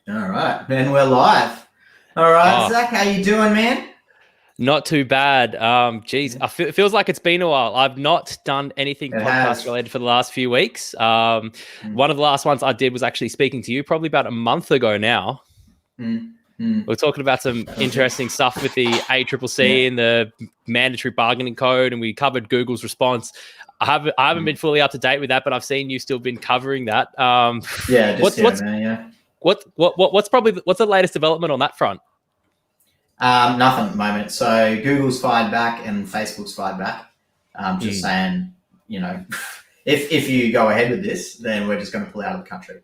All right, man, we're live. All right, Oh, Zach, how you doing, man? not too bad. Geez, it feels like it's been a while. I've not done anything It podcast has. related for the last few weeks. Mm, One of the last ones I did was actually speaking to you, probably about a month ago now. mm, mm. We are talking about some Okay. interesting stuff with the ACCC Yeah. and the mandatory bargaining code, and we covered Google's response. I haven't Mm. been fully up to date with that, but I've seen you still been covering that. Yeah, just What's here and what's there, yeah. what's the latest development on that front? Nothing at the moment. So Google's fired back and Facebook's fired back. Just Mm. saying, you know, if you go ahead with this, then we're just going to pull out of the country.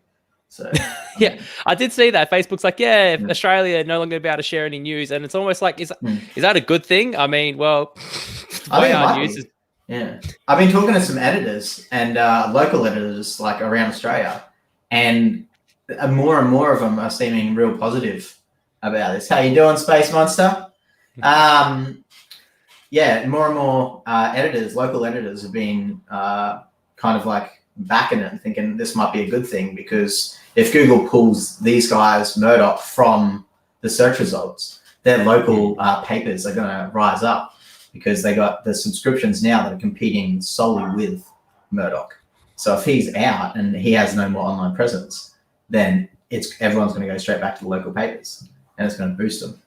So, I Yeah, mean, I did see that. Facebook's like, yeah, mm, Australia no longer be able to share any news, and it's almost like, is mm. is that a good thing? I mean, well, the I way think it our might news is. be. Yeah. I've been talking to some editors and local editors like around Australia, and more and more of them are seeming real positive about this. How you doing, Space Monster? Um, yeah, more and more editors, local editors, have been kind of like backing it and thinking this might be a good thing because if Google pulls these guys, Murdoch, from the search results, their local papers are going to rise up because they got the subscriptions now that are competing solely with Murdoch. So if he's out and he has no more online presence, then everyone's going to go straight back to the local papers, and it's going to boost them.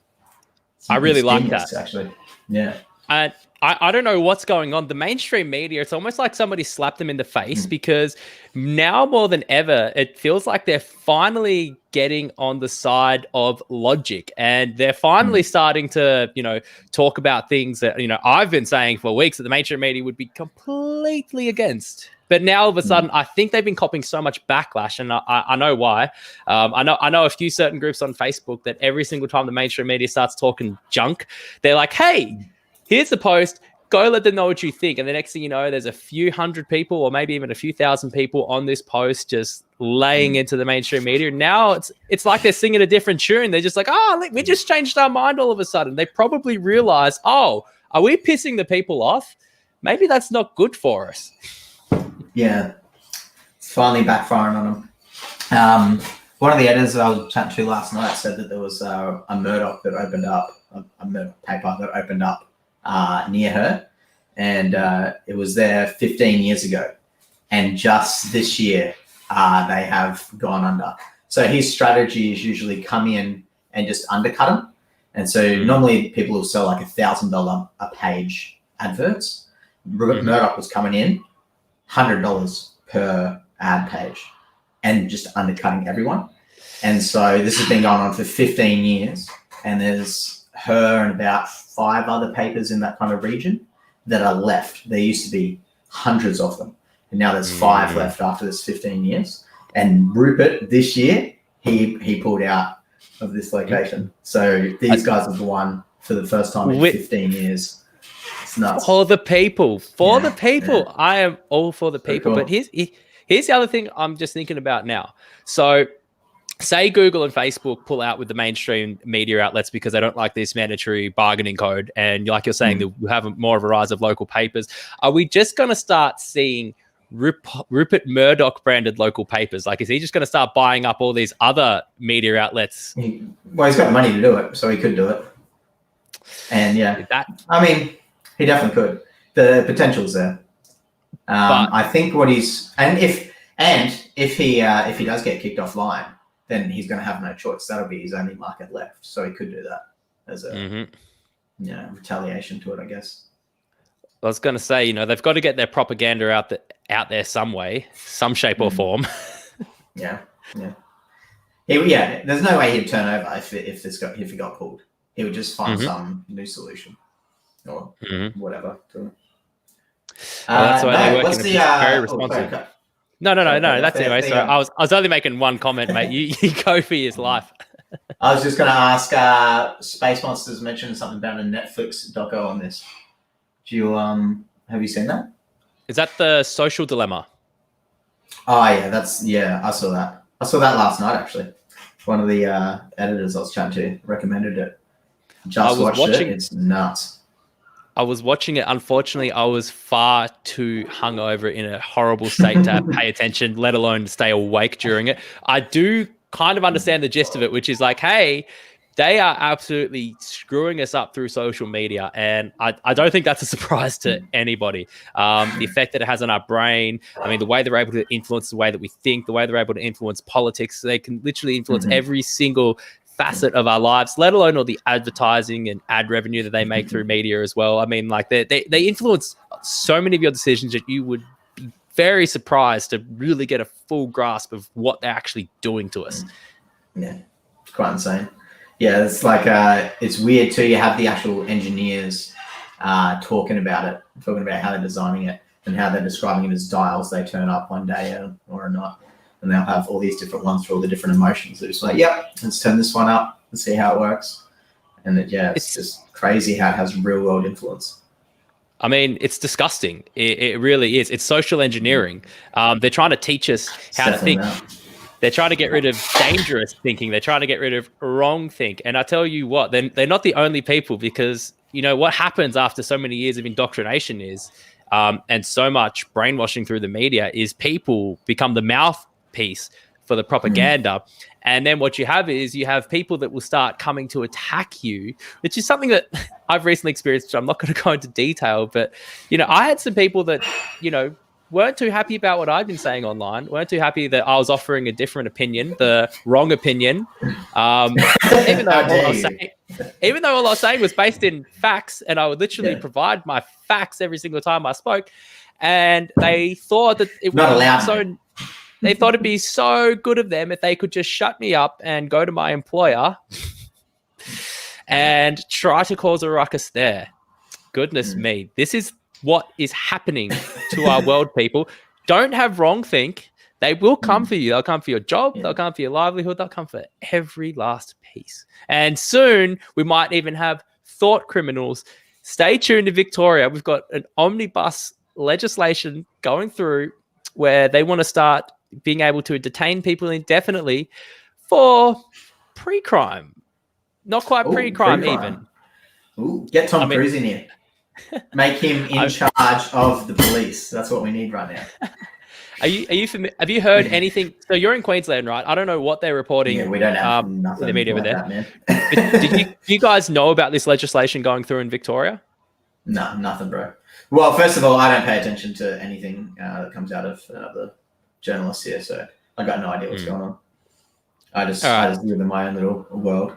I really It's like that. genius, actually. Yeah. And I don't know what's going on. The mainstream media, it's almost like somebody slapped them in the face because now more than ever, it feels like they're finally getting on the side of logic, and they're finally starting to, talk about things that, I've been saying for weeks that the mainstream media would be completely against. But now all of a sudden, I think they've been copying so much backlash, and I know why. I know a few certain groups on Facebook that every single time the mainstream media starts talking junk, they're like, "Hey, here's the post. Go let them know what you think." And the next thing you know, there's a few hundred people or maybe even a few thousand people on this post just laying into the mainstream media. Now it's like they're singing a different tune. They're just like, oh, we just changed our mind all of a sudden. They probably realize, oh, are we pissing the people off? Maybe that's not good for us. Yeah, it's finally backfiring on them. One of the editors I was chatting to last night said that there was a Murdoch that opened up, a Murdoch paper that opened up near her, and it was there 15 years ago, and just this year they have gone under. So his strategy is usually come in and just undercut them, and so normally people will sell like $1,000 a page adverts. Murdoch was coming in $100 per ad page and just undercutting everyone. And so this has been going on for 15 years, and there's her and about 5 other papers in that kind of region that are left. There used to be hundreds of them, and now there's 5 left after this 15 years. And Rupert this year, he pulled out of this location. So these guys have won for the first time in 15 years. It's nuts. For the people. Yeah. I am all for the people. Cool. But here's the other thing I'm just thinking about now. So say Google and Facebook pull out with the mainstream media outlets because they don't like this mandatory bargaining code, and like you're saying, we have more of a rise of local papers. Are we just going to start seeing Rupert Murdoch branded local papers? Like, is he just going to start buying up all these other media outlets? He's got money to do it, so he could do it. And I mean, he definitely could. The potential's there. I think what he's if he does get kicked offline, then he's going to have no choice. That'll be his only market left. So he could do that as a retaliation to it, I guess. I was going to say, they've got to get their propaganda out there some way, some shape or form. Yeah. There's no way he'd turn over if he got pulled. He would just find some new solution or whatever. Well, that's why they're working very responsive. No. That's anyway. So I was only making one comment, mate. You go for his life. I was just going to ask. Space Monsters mentioned something about a Netflix doco on this. Do you have you seen that? Is that the Social Dilemma? Oh yeah, I saw that. I saw that last night actually. One of the editors I was chatting to recommended it. Just watched it. It's nuts. I was watching it. Unfortunately, I was far too hungover in a horrible state to pay attention, let alone stay awake during it. I do kind of understand the gist of it, which is like, hey, they are absolutely screwing us up through social media. And I don't think that's a surprise to anybody. The effect that it has on our brain, I mean, the way they're able to influence the way that we think, the way they're able to influence politics, they can literally influence every single facet of our lives, let alone all the advertising and ad revenue that they make through media as well. I mean, like they influence so many of your decisions that you would be very surprised to really get a full grasp of what they're actually doing to us. Yeah, it's quite insane. Yeah, it's like it's weird too. You have the actual engineers talking about how they're designing it and how they're describing it as dials. They turn up one day or not, and they'll have all these different ones for all the different emotions. They're just like, yep, let's turn this one up and see how it works. And it's just crazy how it has real world influence. I mean, it's disgusting. It really is. It's social engineering. They're trying to teach us how to think. They're trying to get rid of dangerous thinking. They're trying to get rid of wrong think. And I tell you what, they're not the only people, because, you know, what happens after so many years of indoctrination is, and so much brainwashing through the media, is people become the mouthpiece for the propaganda. And then what you have is you have people that will start coming to attack you, which is something that I've recently experienced, which I'm not going to go into detail. But, you know, I had some people that, you know, weren't too happy about what I've been saying online, weren't too happy that I was offering a different opinion, the wrong opinion. Even though all I was saying was based in facts, and I would literally provide my facts every single time I spoke. And they thought that it was they thought it'd be so good of them if they could just shut me up and go to my employer and try to cause a ruckus there. Goodness me. This is what is happening to our world, people. Don't have wrong think. They will come for you. They'll come for your job. They'll come for your livelihood. They'll come for every last piece. And soon we might even have thought criminals. Stay tuned to Victoria. We've got an omnibus legislation going through where they want to start being able to detain people indefinitely for pre-crime. Not quite pre-crime even. Ooh, get Tom Cruise in here. Make him in charge of the police. That's what we need right now. Are you familiar? Have you heard anything? So you're in Queensland, right? I don't know what they're reporting. Yeah, we don't have nothing in the media like over there. That, man. do you guys know about this legislation going through in Victoria? No, nothing, bro. Well, first of all, I don't pay attention to anything that comes out of the journalists here, so I got no idea what's going on. I just live in my own little world.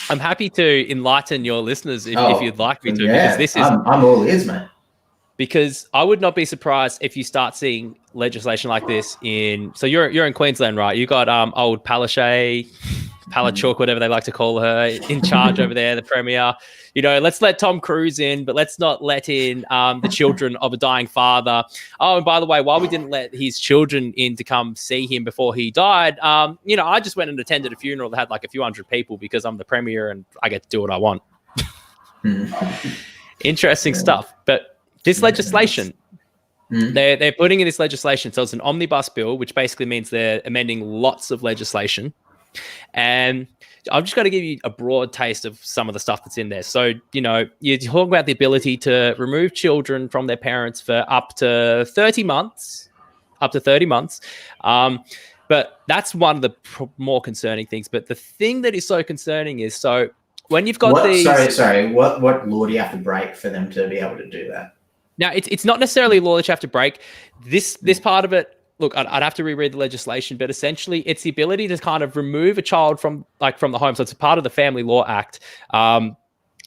I'm happy to enlighten your listeners if you'd like me to, because this is I'm all ears, man. Because I would not be surprised if you start seeing legislation like this in. So you're in Queensland, right? You got old Palaszczuk, whatever they like to call her, in charge over there, the premier. You know, let's let Tom Cruise in, but let's not let in the children of a dying father. Oh, and by the way, while we didn't let his children in to come see him before he died, you know, I just went and attended a funeral that had like a few hundred people because I'm the premier and I get to do what I want. Interesting stuff. But this legislation, they're putting in this legislation. So it's an omnibus bill, which basically means they're amending lots of legislation. And I'm just going to give you a broad taste of some of the stuff that's in there. So, you know, you talk about the ability to remove children from their parents for up to 30 months. But that's one of the more concerning things. But the thing that is so concerning is, so when you've got these... Sorry, what law do you have to break for them to be able to do that? Now, it's not necessarily a law that you have to break. This part of it, look, I'd have to reread the legislation, but essentially it's the ability to kind of remove a child from the home. So it's a part of the Family Law Act. And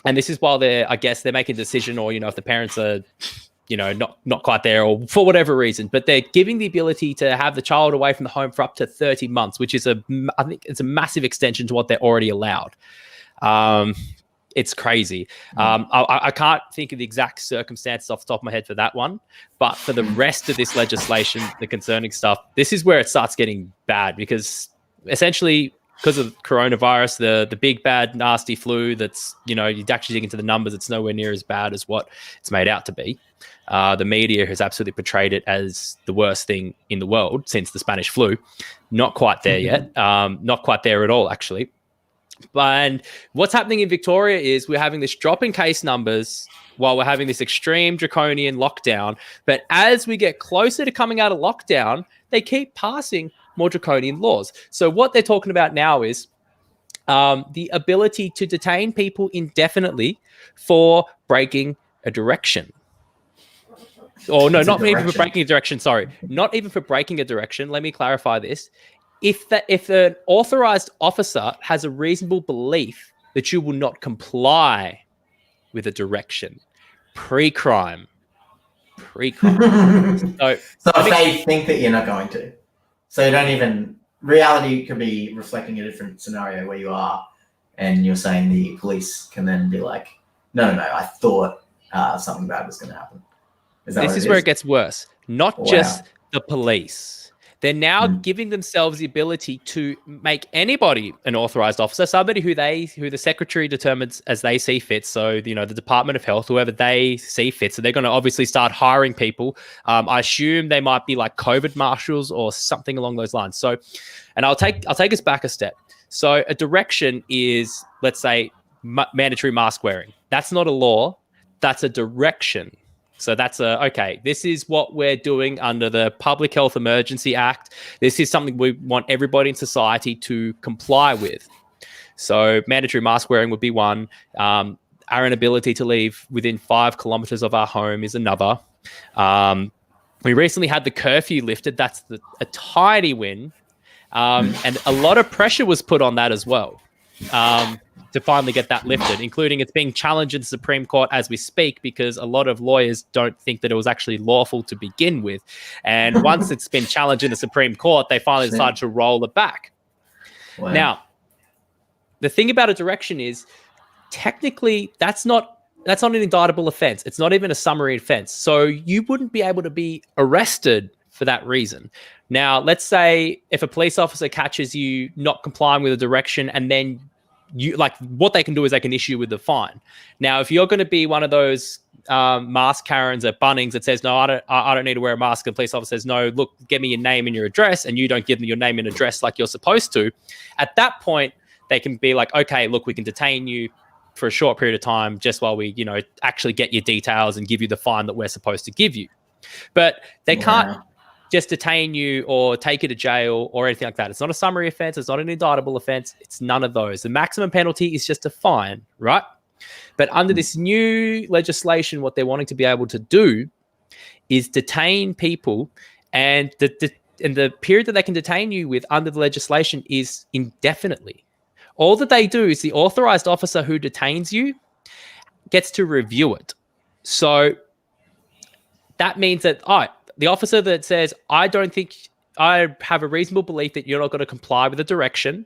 this is while they're making a decision, or, you know, if the parents are, you know, not quite there, or for whatever reason, but they're giving the ability to have the child away from the home for up to 30 months, which is I think it's a massive extension to what they're already allowed. It's crazy. I can't think of the exact circumstances off the top of my head for that one, but for the rest of this legislation, the concerning stuff, this is where it starts getting bad, because essentially, because of coronavirus, the big, bad, nasty flu that's, you know, you actually dig into the numbers, it's nowhere near as bad as what it's made out to be. The media has absolutely portrayed it as the worst thing in the world since the Spanish flu. Not quite there yet. Not quite there at all, actually. And what's happening in Victoria is we're having this drop in case numbers while we're having this extreme draconian lockdown. But as we get closer to coming out of lockdown, they keep passing more draconian laws. So what they're talking about now is the ability to detain people indefinitely for breaking a direction. Or no, not even for breaking a direction. Sorry, not even for breaking a direction. Let me clarify this. If an authorized officer has a reasonable belief that you will not comply with a direction, pre-crime. So if they think that you're not going to, so you don't even, reality could be reflecting a different scenario where you are, and you're saying the police can then be like, no, I thought something bad was going to happen. This is where it gets worse. Not just the police. They're now giving themselves the ability to make anybody an authorized officer, somebody who the secretary determines as they see fit. So, the Department of Health, whoever they see fit. So they're going to obviously start hiring people. I assume they might be like COVID marshals or something along those lines. So, and I'll take us back a step. So a direction is, let's say, mandatory mask wearing. That's not a law. That's a direction. So that's okay, this is what we're doing under the Public Health Emergency Act. This is something we want everybody in society to comply with. So mandatory mask wearing would be one. Our inability to leave within 5 kilometers of our home is another. We recently had the curfew lifted. That's a tiny win. And a lot of pressure was put on that as well. To finally get that lifted, including it's being challenged in the Supreme Court as we speak, because a lot of lawyers don't think that it was actually lawful to begin with. And once it's been challenged in the Supreme Court, they finally decided to roll it back. Wow. Now, the thing about a direction is technically that's not an indictable offense. It's not even a summary offense. So you wouldn't be able to be arrested for that reason. Now, let's say if a police officer catches you not complying with a direction, and then what they can do is they can issue with the fine. Now, if you're going to be one of those mask Karens at Bunnings that says, no, I don't need to wear a mask, and the police officer says, no, look, give me your name and your address, and you don't give them your name and address like you're supposed to, at that point, they can be like, okay, look, we can detain you for a short period of time just while we, actually get your details and give you the fine that we're supposed to give you. But they can't just detain you or take you to jail or anything like that. It's not a summary offense. It's not an indictable offense. It's none of those. The maximum penalty is just a fine, right? But under this new legislation, what they're wanting to be able to do is detain people, and the period that they can detain you with under the legislation is indefinitely. All that they do is the authorized officer who detains you gets to review it. So that means that, the officer that says, I don't think, I have a reasonable belief that you're not going to comply with the direction.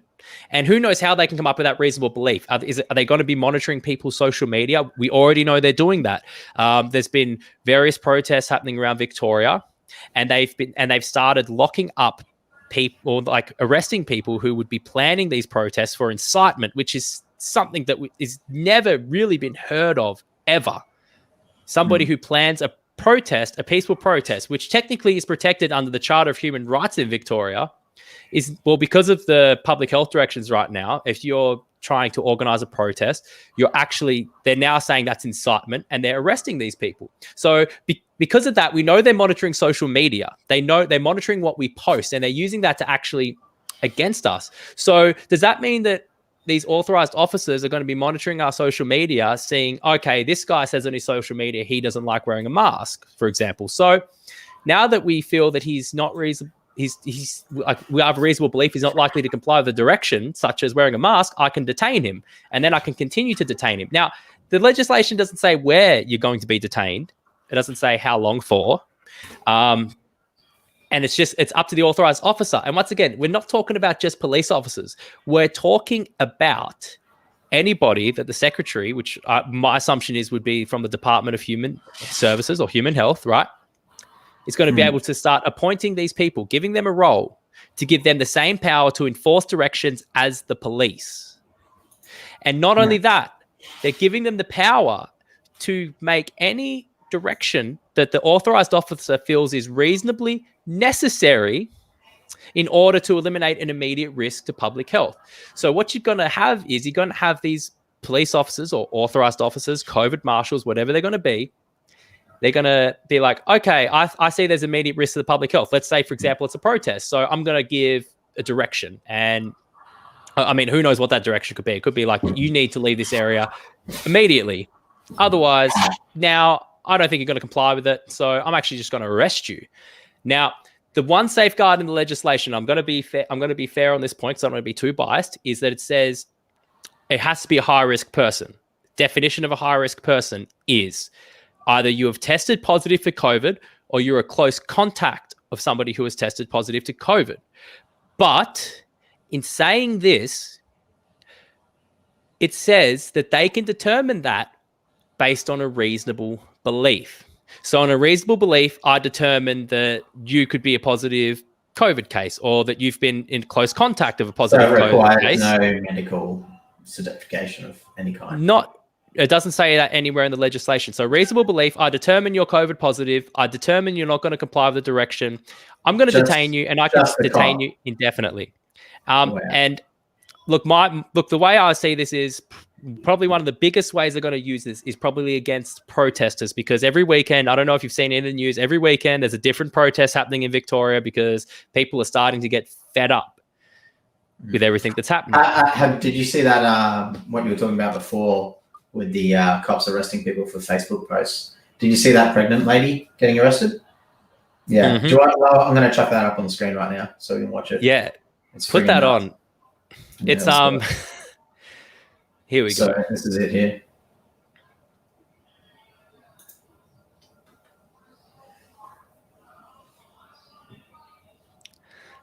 And who knows how they can come up with that reasonable belief? Are they going to be monitoring people's social media? We already know they're doing that. There's been various protests happening around Victoria, and they've started locking up people, like arresting people who would be planning these protests for incitement, which is something that is never really been heard of ever. Somebody who plans a peaceful protest, which technically is protected under the Charter of Human Rights in Victoria, because of the public health directions right now, if you're trying to organize a protest, they're now saying that's incitement, and they're arresting these people. So because of that, we know they're monitoring social media. They know they're monitoring what we post, and they're using that to actually against us. So does that mean that these authorized officers are going to be monitoring our social media, seeing, okay, this guy says on his social media he doesn't like wearing a mask, for example. So now that we feel that he's not reasonable, we have a reasonable belief he's not likely to comply with the direction, such as wearing a mask, I can detain him, and then I can continue to detain him. Now, the legislation doesn't say where you're going to be detained. It doesn't say how long for. And it's up to the authorized officer. And once again, we're not talking about just police officers. We're talking about anybody that the secretary, which my assumption would be from the Department of Human Services or Human Health, right, is going to be able to start appointing these people, giving them a role to give them the same power to enforce directions as the police. And not only that, they're giving them the power to make any direction that the authorized officer feels is reasonably necessary in order to eliminate an immediate risk to public health. So what you're going to have is you're going to have these police officers or authorized officers, COVID marshals, whatever they're going to be, they're going to be like, okay, I see there's immediate risk to the public health. Let's say, for example, it's a protest. So I'm going to give a direction. And I mean, who knows what that direction could be? It could be like, you need to leave this area immediately. Otherwise, now I don't think you're going to comply with it. So I'm actually just going to arrest you. Now, the one safeguard in the legislation, I'm going to be fair on this point, so I'm not going to be too biased, is that it says it has to be a high-risk person. Definition of a high-risk person is either you have tested positive for COVID or you're a close contact of somebody who has tested positive to COVID. But in saying this, it says that they can determine that based on a reasonable belief. So on a reasonable belief, I determined that you could be a positive COVID case or that you've been in close contact of a positive COVID case. No medical certification of any kind. It doesn't say that anywhere in the legislation. So reasonable belief, I determine you're COVID positive. I determine you're not going to comply with the direction. I'm going to detain you, and I can detain you indefinitely. Wow. And look, the way I see this is probably one of the biggest ways they're going to use this is probably against protesters, because every weekend, I don't know if you've seen it in the news, every weekend there's a different protest happening in Victoria because people are starting to get fed up with everything that's happening. Did you see that, what you were talking about before with the cops arresting people for Facebook posts? Did you see that pregnant lady getting arrested? Yeah. Mm-hmm. I'm going to chuck that up on the screen right now so we can watch it. Yeah. Put that on. Yeah, it's here we go. This is it here.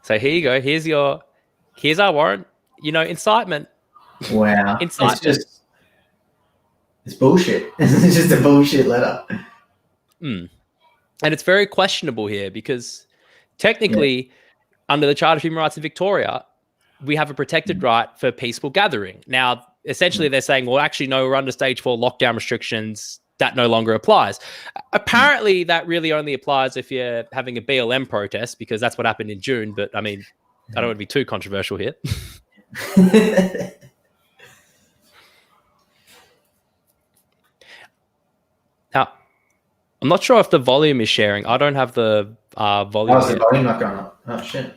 So here you go. Here's our warrant. Incitement. Wow. Incitement. It's bullshit. It's just a bullshit letter. And it's very questionable here because technically, under the Charter of Human Rights in Victoria, we have a protected right for peaceful gathering. Now, essentially, they're saying, well, actually, no, we're under stage 4 lockdown restrictions. That no longer applies. Apparently, that really only applies if you're having a BLM protest, because that's what happened in June. But I mean, I don't want to be too controversial here. Now, I'm not sure if the volume is sharing. I don't have the volume. Oh, is the volume not going up? Oh, shit.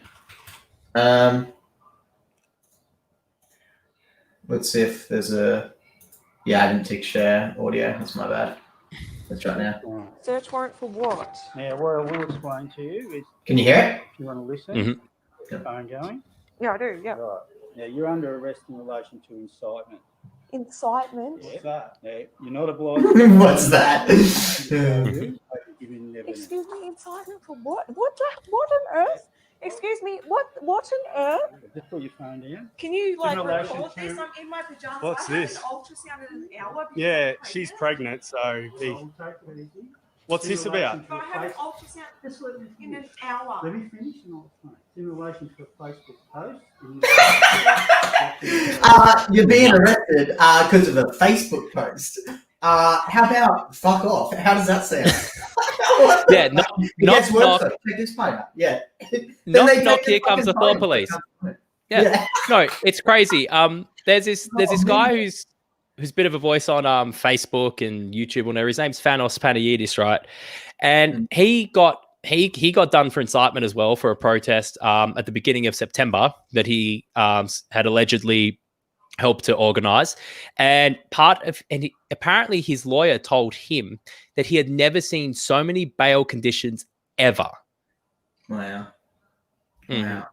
Let's see if there's a... Yeah, I didn't tick share audio. That's my bad. Let's try it now. Search warrant for what? Now, what I will explain to you is... Can you hear it? If you want to listen, Mm-hmm. phone going. Yeah, I do, yeah. Right. Now, you're under arrest in relation to incitement. Incitement? Yeah. Now, you're not obliged... What's that? Excuse me, incitement for what? What on earth? Excuse me, what on earth? Just put your phone down. Can you record to... this? I'm in my pajamas. What's this? I have an ultrasound in an hour. Yeah, she's pregnant, so what's this about? But I have an ultrasound in an hour. Let me finish. In relation to a Facebook post. You're being arrested because of a Facebook post. How about fuck off? How does that sound? Yeah, knock. Check this part out. Yeah. Knock, here comes the Thor police. Yeah. No, it's crazy. There's this guy who's a bit of a voice on Facebook and YouTube, whatever. His name's Thanos Panayidis, right? And he got done for incitement as well for a protest at the beginning of September that he had allegedly helped to organize. And apparently his lawyer told him that he had never seen so many bail conditions ever. Wow. Wow.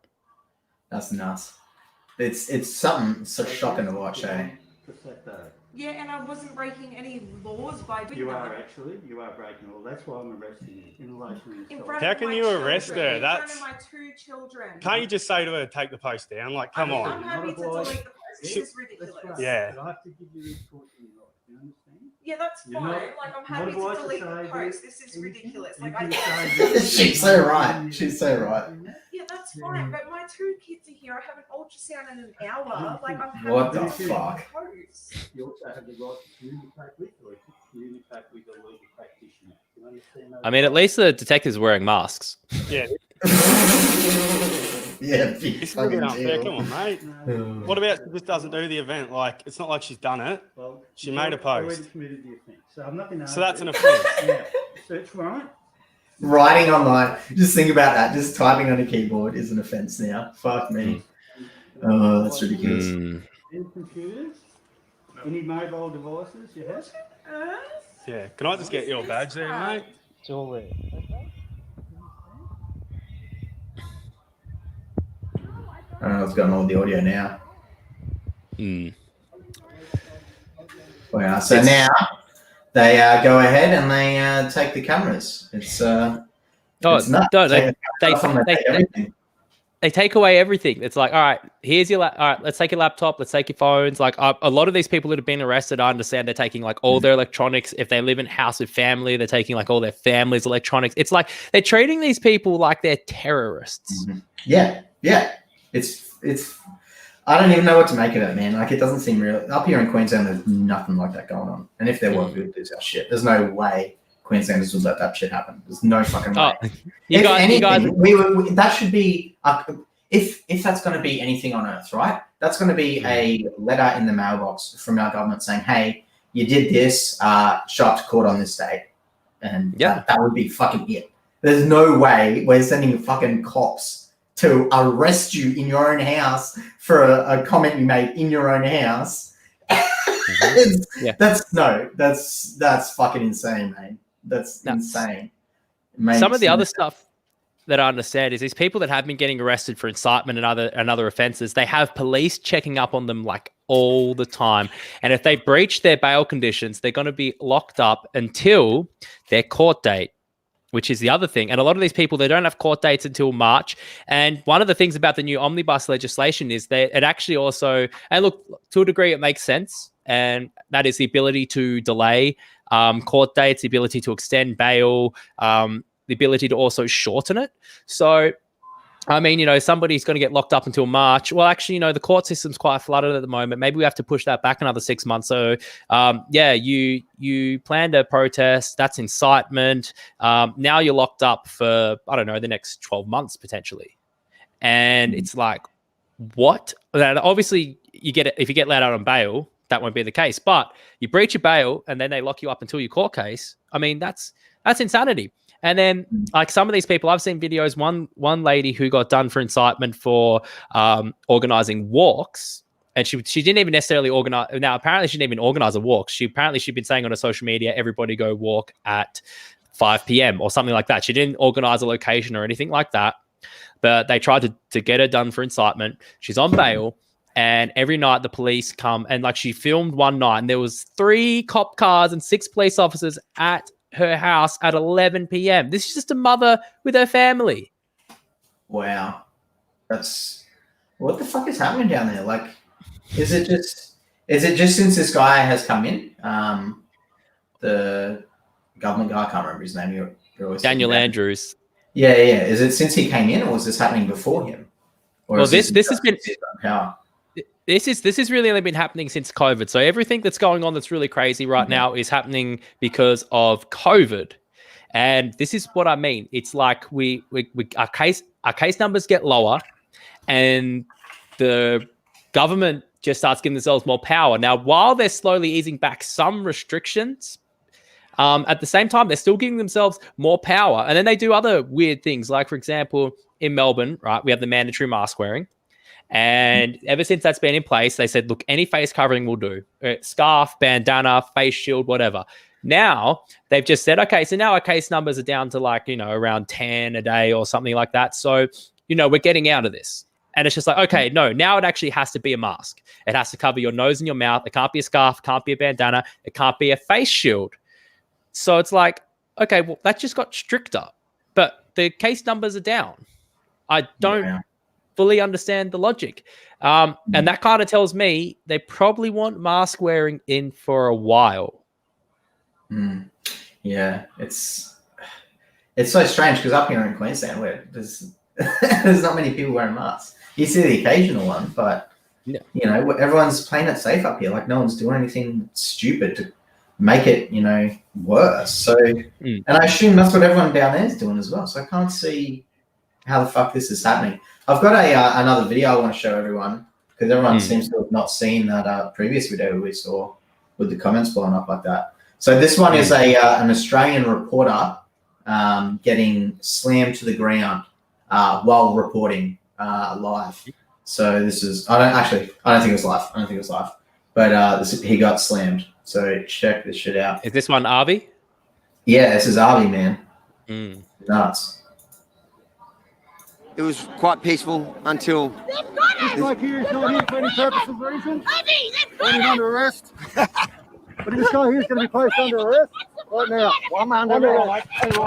That's nuts. It's something so shocking to watch, eh? Yeah, and I wasn't breaking any laws by doing You that. are breaking all. That's why I'm arresting you in relation to front How of can my you arrest children, her? in That's... front of my 2 children. Can't you just say to her, take the post down? Like, come I'm on. happy to delete the post. This is ridiculous. Yeah. I have to give you this court in your life. You understand? Yeah, that's You're fine. not- Like, I'm happy to what delete do I the say, post. dude? This is ridiculous. You Like, can I say She's so right. She's so right. yeah, that's fine. But my 2 kids are here. I have an ultrasound in an hour. Like, I'm happy What to the delete fuck? post. You also have the right to communicate with or communicate with a legal practitioner. You understand that? I mean, at least the detective's wearing masks. Yeah, Yeah, it's really unfair. Come on, mate. What about she just doesn't do the event? Like, it's not like she's done it. Well, She made a post. Already committed the offence. So I'm not going to. So that's an offence. Yeah. Search warrant. Writing online. Just think about that. Just typing on a keyboard is an offence now. Fuck me. Oh, that's ridiculous. Any computers? Any mobile devices you have? Yeah. Can I just get your badge there, mate? It's all there. I don't know what's going on with the audio now. Well, so now they go ahead and they take the cameras. It's nuts. no, Take everything. they take away everything. It's like, all right, here's your all right, let's take your laptop, let's take your phones. Like a lot of these people that have been arrested, I understand they're taking like all their electronics. If they live in house with family, they're taking like all their family's electronics. It's like they're treating these people like they're terrorists. Yeah. It's I don't even know what to make of it, man. Like, it doesn't seem real. Up here in Queensland, there's nothing like that going on. And if there was, we would lose our shit. There's no way Queenslanders would let that shit happen. There's no fucking way. You guys, that should be, if that's going to be anything on earth, right? That's going to be a letter in the mailbox from our government saying, hey, you did this, show up to court on this date. And that would be fucking it. There's no way we're sending fucking cops to arrest you in your own house for a comment you made in your own house. That's fucking insane, man. That's insane. Some of the other stuff that I understand is these people that have been getting arrested for incitement and other offences, they have police checking up on them like all the time. And if they breach their bail conditions, they're going to be locked up until their court date, which is the other thing. And a lot of these people, they don't have court dates until March. And one of the things about the new omnibus legislation is that it actually also, and look, to a degree, it makes sense. And that is the ability to delay court dates, the ability to extend bail, the ability to also shorten it. So, I mean, somebody's going to get locked up until March. Well, actually, the court system's quite flooded at the moment. Maybe we have to push that back another 6 months. So, you planned a protest. That's incitement. Now you're locked up for, I don't know, the next 12 months potentially. And it's like, what? And obviously, if you get let out on bail, that won't be the case. But you breach your bail and then they lock you up until your court case. I mean, that's insanity. And then, like, some of these people, I've seen videos. One lady who got done for incitement for organizing walks, and she didn't even necessarily organize. Now, apparently, she didn't even organize a walk. She'd been saying on her social media, "Everybody go walk at 5 p.m." or something like that. She didn't organize a location or anything like that. But they tried to get her done for incitement. She's on bail, and every night the police come and, like, she filmed one night, and there was 3 cop cars and 6 police officers at her house at 11 p.m. This is just a mother with her family. Wow. What the fuck is happening down there? Like, is it just since this guy has come in? The government guy, I can't remember his name. You're always Daniel Andrews. Yeah. Is it since he came in, or was this happening before him? Or well, this has been power? This is really only been happening since COVID. So everything that's going on that's really crazy right now is happening because of COVID. And this is what I mean. It's like our case numbers get lower, and the government just starts giving themselves more power. Now, while they're slowly easing back some restrictions, at the same time, they're still giving themselves more power. And then they do other weird things. Like, for example, in Melbourne, right, we have the mandatory mask wearing. And ever since that's been in place, they said, look, any face covering will do. Scarf, bandana, face shield, whatever. Now, they've just said, okay, so now our case numbers are down to around 10 a day or something like that. So, we're getting out of this. And it's just like, okay, no, now it actually has to be a mask. It has to cover your nose and your mouth. It can't be a scarf. It can't be a bandana. It can't be a face shield. So it's like, okay, well, that just got stricter. But the case numbers are down. I don't fully understand the logic. And that kind of tells me they probably want mask wearing in for a while. Yeah, it's so strange because up here in Queensland, where there's not many people wearing masks. You see the occasional one, but everyone's playing it safe up here. Like, no one's doing anything stupid to make it, worse. So, and I assume that's what everyone down there is doing as well. So I can't see how the fuck this is happening. I've got another video I want to show everyone because everyone seems to have not seen that previous video we saw with the comments blowing up like that. So this one is an Australian reporter getting slammed to the ground while reporting live. So this is I don't think it was live. But he got slammed. So check this shit out. Is this one Arby? Yeah, this is Arby, man. Nuts. It was quite peaceful until. This guy here is not here for any purpose or reason. He's under arrest. But this guy here is going to be placed under arrest right now. Well, I'm under arrest. I'm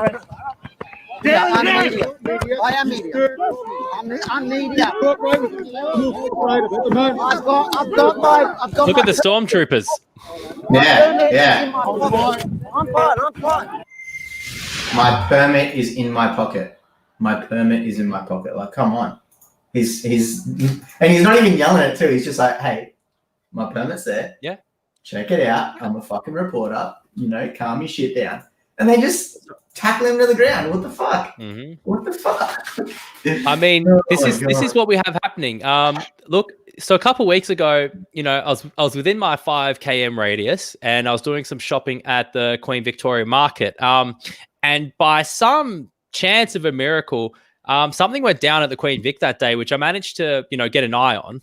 media. I am media. I'm media. I've got Look at the stormtroopers. Yeah. I'm fine. My permit is in my pocket. Like, come on. He's not even yelling it too. He's just like, hey, my permit's there. Yeah. Check it out. I'm a fucking reporter. Calm your shit down. And they just tackle him to the ground. What the fuck? What the fuck? I mean, this is what we have happening. Look, so a couple of weeks ago, I was within my 5 km radius, and I was doing some shopping at the Queen Victoria Market. And by some chance of a miracle, something went down at the Queen Vic that day, which I managed to, get an eye on.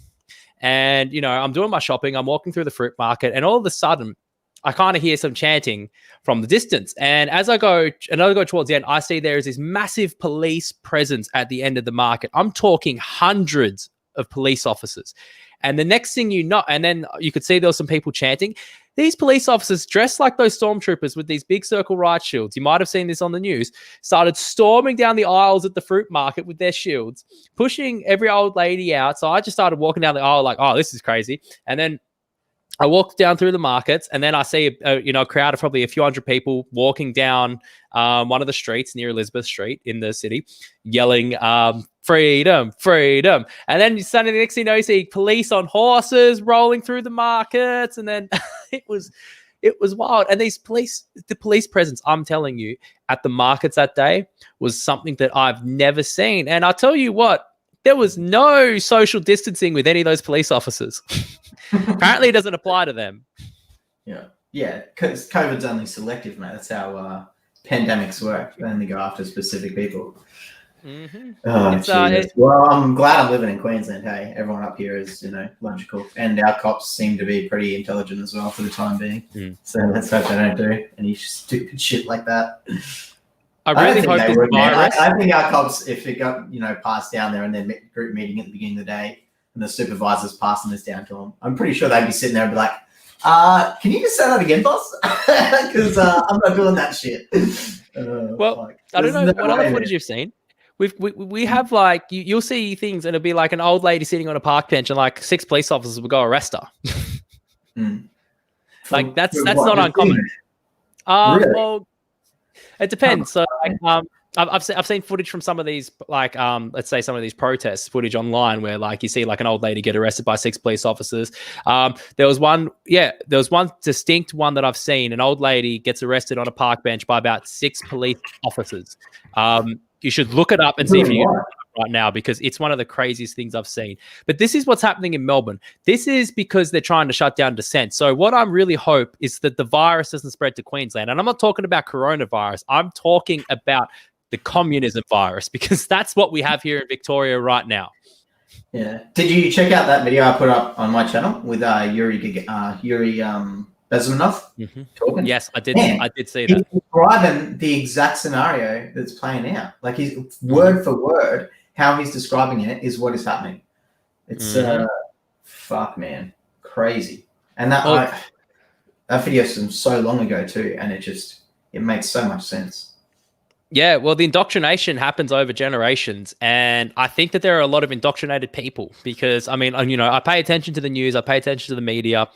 And, I'm doing my shopping. I'm walking through the fruit market, and all of a sudden, I kind of hear some chanting from the distance. And as I go towards the end, I see there is this massive police presence at the end of the market. I'm talking hundreds of police officers. And the next thing you know, and then you could see there was some people chanting. These police officers, dressed like those stormtroopers with these big circle riot shields, you might have seen this on the news, started storming down the aisles at the fruit market with their shields, pushing every old lady out. So I just started walking down the aisle like, oh, this is crazy. And then I walked down through the markets, and then I see a crowd of probably a few hundred people walking down one of the streets near Elizabeth Street in the city, yelling freedom, freedom. And then suddenly the next thing you see police on horses rolling through the markets, and then it was wild. And the police presence, I'm telling you, at the markets that day was something that I've never seen. And I'll tell you what, there was no social distancing with any of those police officers. Apparently it doesn't apply to them. Yeah, because COVID's only selective, mate. That's how pandemics work. They only go after specific people. Oh, Jesus. Well, I'm glad I'm living in Queensland. Hey, everyone up here is, logical, and our cops seem to be pretty intelligent as well for the time being. So let's hope they don't do any stupid shit like that. I really hope this virus. I think our cops, if it got passed down there in their group meeting at the beginning of the day, and the supervisor's passing this down to them, I'm pretty sure they'd be sitting there and be like, can you just say that again, boss? Because I'm not doing that shit. I don't know what other footage you've seen. We have like you'll see things, and it'll be like an old lady sitting on a park bench, and like 6 police officers will go arrest her. Like that's not uncommon. Really? Well, it depends. So like, I've seen footage from some of these, like let's say some of these protests footage online where like you see like an old lady get arrested by 6 police officers. There was one distinct one that I've seen. An old lady gets arrested on a park bench by about 6 police officers. You should look it up and see if you can right now, because it's one of the craziest things I've seen. But this is what's happening in Melbourne. This is because they're trying to shut down dissent. So what I really hope is that the virus doesn't spread to Queensland. And I'm not talking about coronavirus. I'm talking about the communism virus, because that's what we have here in Victoria right now. Yeah. Did you check out that video I put up on my channel with Yuri Bezmenov talking? Yes, I did. Man, I did see that. He's describing the exact scenario that's playing out. Like he's word for word, how he's describing it is what is happening. It's fuck, man, crazy. And that video's from so long ago too, and it makes so much sense. Yeah, well, the indoctrination happens over generations, and I think that there are a lot of indoctrinated people because, I mean, I pay attention to the news, I pay attention to the media,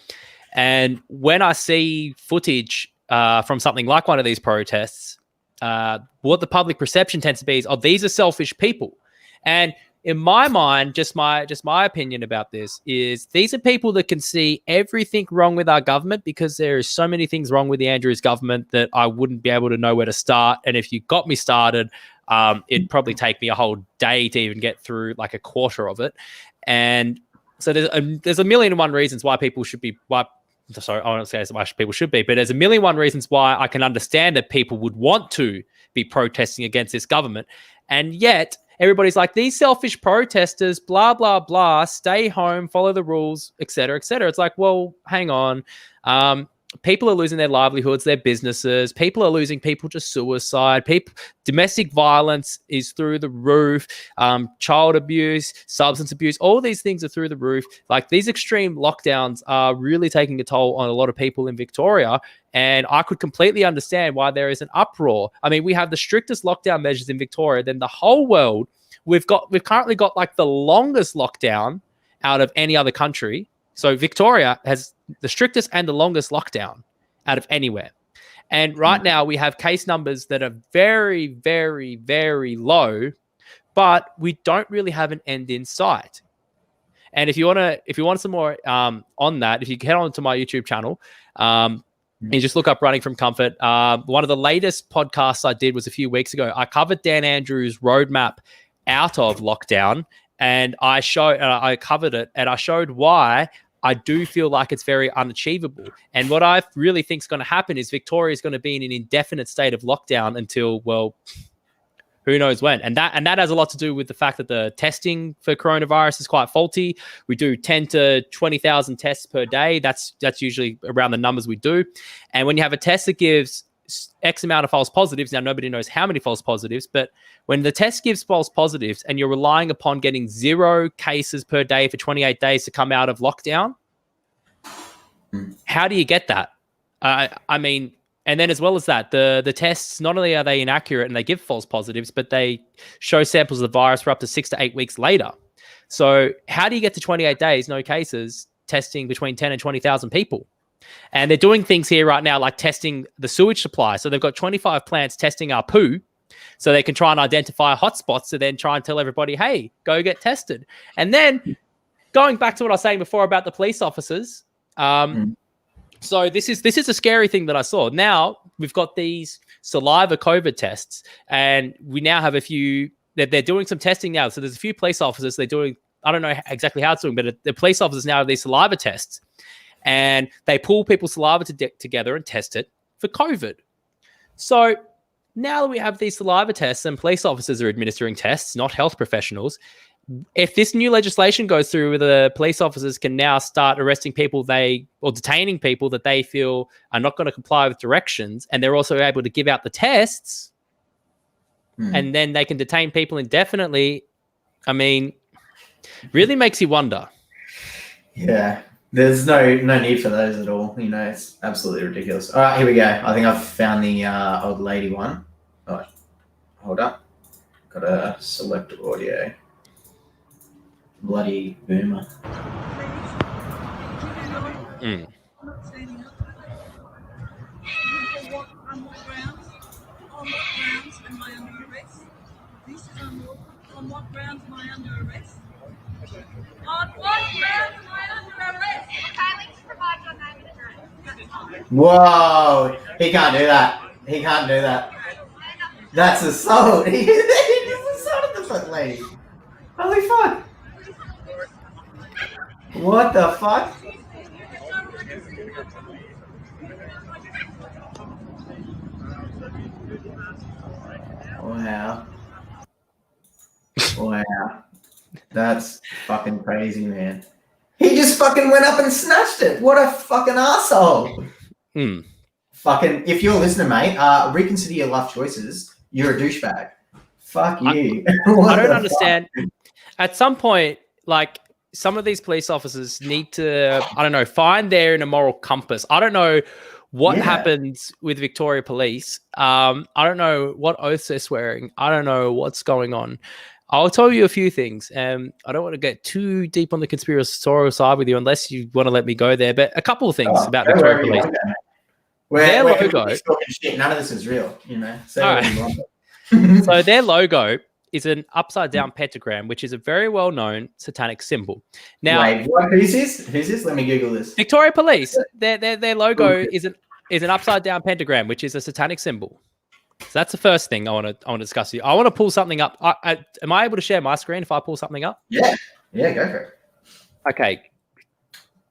and when I see footage from something like one of these protests, what the public perception tends to be is, oh, these are selfish people. And in my mind, just my opinion about this is these are people that can see everything wrong with our government, because there is so many things wrong with the Andrews government that I wouldn't be able to know where to start. And if you got me started, it'd probably take me a whole day to even get through like a quarter of it. And so there's a million and one reasons why sorry, I won't say why people should be, but there's a million one reasons why I can understand that people would want to be protesting against this government. And yet everybody's like, these selfish protesters, blah, blah, blah, stay home, follow the rules, et cetera, et cetera. It's like, well, hang on. People are losing their livelihoods, their businesses. People are losing people to suicide. Domestic violence is through the roof. Child abuse, substance abuse, all these things are through the roof. Like, these extreme lockdowns are really taking a toll on a lot of people in Victoria. And I could completely understand why there is an uproar. I mean, we have the strictest lockdown measures in Victoria than the whole world. We've currently got like the longest lockdown out of any other country. So Victoria has the strictest and the longest lockdown out of anywhere. And right now we have case numbers that are very, very, very low, but we don't really have an end in sight. And if you want some more on that, if you head on to my YouTube channel, you just look up Running from Comfort. One of the latest podcasts I did was a few weeks ago. I covered Dan Andrews' roadmap out of lockdown, and I covered it, and I showed why I do feel like it's very unachievable. And what I really think is going to happen is Victoria is going to be in an indefinite state of lockdown until, well, who knows when. And that has a lot to do with the fact that the testing for coronavirus is quite faulty. We do 10 to 20,000 tests per day. That's usually around the numbers we do. And when you have a test that gives X amount of false positives, now nobody knows how many false positives, but when the test gives false positives and you're relying upon getting 0 cases per day for 28 days to come out of lockdown, how do you get that? I mean, and then as well as that, the tests, not only are they inaccurate and they give false positives, but they show samples of the virus for up to 6 to 8 weeks later. So how do you get to 28 days, no cases, testing between 10 and 20,000 people? And they're doing things here right now, like testing the sewage supply. So they've got 25 plants testing our poo so they can try and identify hotspots to then try and tell everybody, hey, go get tested. And then going back to what I was saying before about the police officers, so this is a scary thing that I saw. Now we've got these saliva COVID tests, and we now have a few, they're doing some testing now. So there's a few police officers, they're doing, I don't know exactly how it's doing, but the police officers now have these saliva tests. And they pull people's saliva together and test it for COVID. So now that we have these saliva tests and police officers are administering tests, not health professionals, if this new legislation goes through, the police officers can now start arresting people or detaining people that they feel are not going to comply with directions, and they're also able to give out the tests, and then they can detain people indefinitely. I mean, really makes you wonder. Yeah. There's no need for those at all. You know, it's absolutely ridiculous. All right, here we go. I think I've found the old lady one. Oh, hold up. Got to select audio. Bloody boomer. I'm not standing up. On what grounds? On what grounds am I under arrest? This is unlawful. On what grounds am I under arrest? On what grounds am I under arrest? Kindly provide your name and address. Whoa! He can't do that. He can't do that. That's assault. He just assaulted the fuck lady. Holy fuck! What the fuck? Wow. Wow. That's fucking crazy, man. He just fucking went up and snatched it. What a fucking asshole. Fucking, if you're listening, mate, reconsider your life choices. You're a douchebag. Fuck you. I don't understand. At some point, like, some of these police officers need to, I don't know, find their inner moral compass. I don't know what happens with Victoria Police. I don't know what oaths they're swearing. I don't know what's going on. I'll tell you a few things. I don't want to get too deep on the conspiratorial side with you unless you want to let me go there. But a couple of things about Victoria Police. Their logo. Shit. None of this is real, you know. So their logo is an upside down pentagram, which is a very well known satanic symbol. Now, wait, who's this? Who's this? Let me Google this. Victoria Police. Their logo is an upside down pentagram, which is a satanic symbol. So that's the first thing I want to discuss with you. I want to pull something up. Am I able to share my screen if I pull something up? Yeah, go for it. Okay.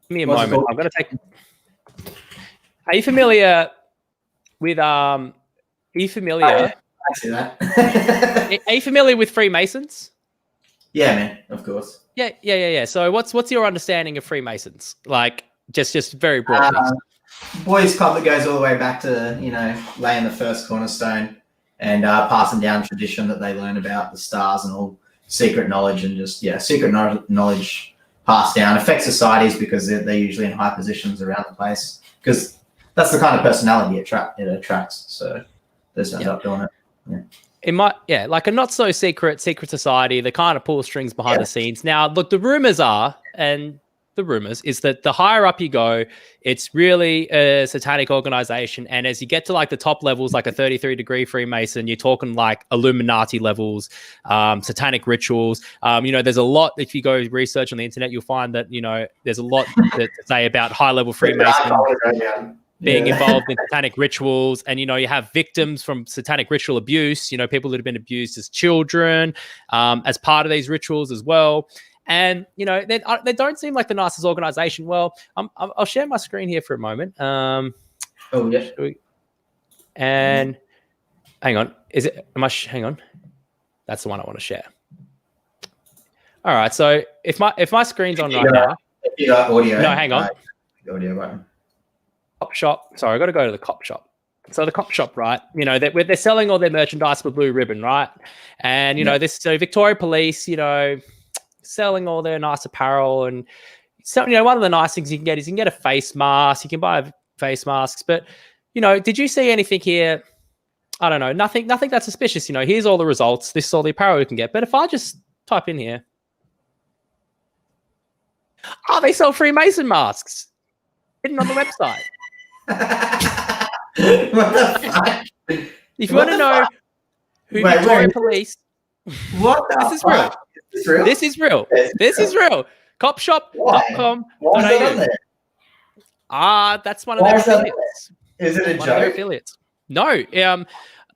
Give me a moment. I'm going to take. Are you familiar with Are you familiar? I see that. Are you familiar with Freemasons? Yeah, man. Of course. Yeah. So what's your understanding of Freemasons? Like just very broadly. Boys club that goes all the way back to laying the first cornerstone and passing down tradition that they learn about the stars and all secret knowledge and just secret knowledge passed down. Affects societies because they're usually in high positions around the place because that's the kind of personality it attracts. So they just end up doing it. Yeah. It might, like a not so secret society. They kind of pull strings behind the scenes. Now, look, the rumors is that the higher up you go, it's really a satanic organization. And as you get to like the top levels, like a 33-degree Freemason, you're talking like Illuminati levels, satanic rituals. There's a lot, if you go research on the internet, you'll find that, there's a lot to say about high-level Freemasons being involved in satanic rituals. And, you have victims from satanic ritual abuse, people that have been abused as children, as part of these rituals as well. And, they don't seem like the nicest organization. Well, I'll share my screen here for a moment. And hang on. Hang on. That's the one I want to share. All right. So if my screen's on right now. If you got audio. No, hang on. Audio button. Cop shop. Sorry, I got to go to the cop shop. So the cop shop, right? They're selling all their merchandise with blue ribbon, right? And, so Victoria Police, selling all their nice apparel. And so, one of the nice things you can get is you can get a face mask. You can buy face masks. But, did you see anything here? I don't know. Nothing that's suspicious. Here's all the results. This is all the apparel you can get. But if I just type in here. Oh, they sell Freemason masks. Hidden on the website. What the fuck? If you want to know who Victoria Police. What the This is real. This is real. This is real. Copshop.com. That's one of their affiliates. Is it a joke? Affiliates. No.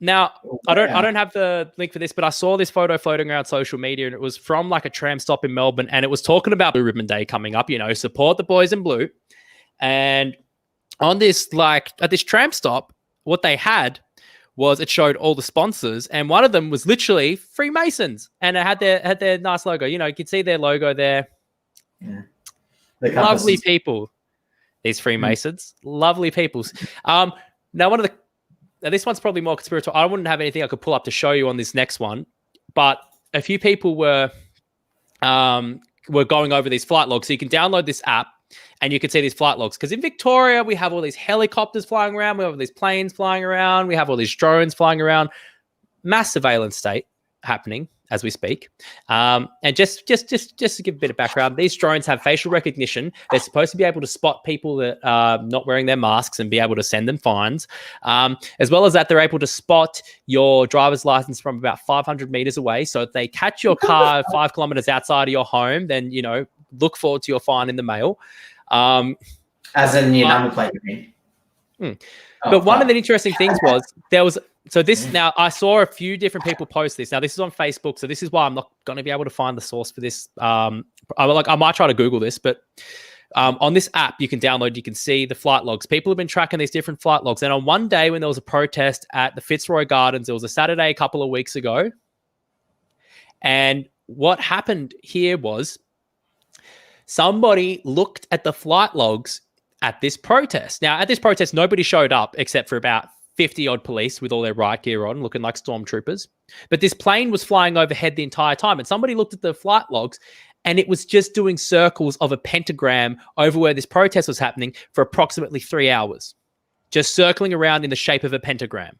Now I don't have the link for this, but I saw this photo floating around social media, and it was from like a tram stop in Melbourne, and it was talking about Blue Ribbon Day coming up. Support the boys in blue, and on this at this tram stop, what they had was it showed all the sponsors, and one of them was literally Freemasons, and it had their nice logo. You could see their logo there. Yeah. Lovely people, these Freemasons. Lovely peoples. Now this one's probably more conspiratorial. I wouldn't have anything I could pull up to show you on this next one, but a few people were going over these flight logs. So you can download this app, and you can see these flight logs. Because in Victoria, we have all these helicopters flying around. We have all these planes flying around. We have all these drones flying around. Mass surveillance state happening as we speak. And just to give a bit of background, these drones have facial recognition. They're supposed to be able to spot people that are not wearing their masks and be able to send them fines. As well as that, they're able to spot your driver's license from about 500 meters away. So if they catch your car 5 kilometers outside of your home, then, look forward to your fine in the mail. As in your number plate, you mean? But one of the interesting things was now I saw a few different people post this. Now this is on Facebook, so this is why I'm not going to be able to find the source for this. I might try to Google this, but on this app you can download, you can see the flight logs. People have been tracking these different flight logs. And on one day when there was a protest at the Fitzroy Gardens, it was a Saturday a couple of weeks ago. And what happened here was somebody looked at the flight logs at this protest. Now, at this protest, nobody showed up except for about 50-odd police with all their riot gear on, looking like stormtroopers. But this plane was flying overhead the entire time, and somebody looked at the flight logs, and it was just doing circles of a pentagram over where this protest was happening for approximately 3 hours, just circling around in the shape of a pentagram.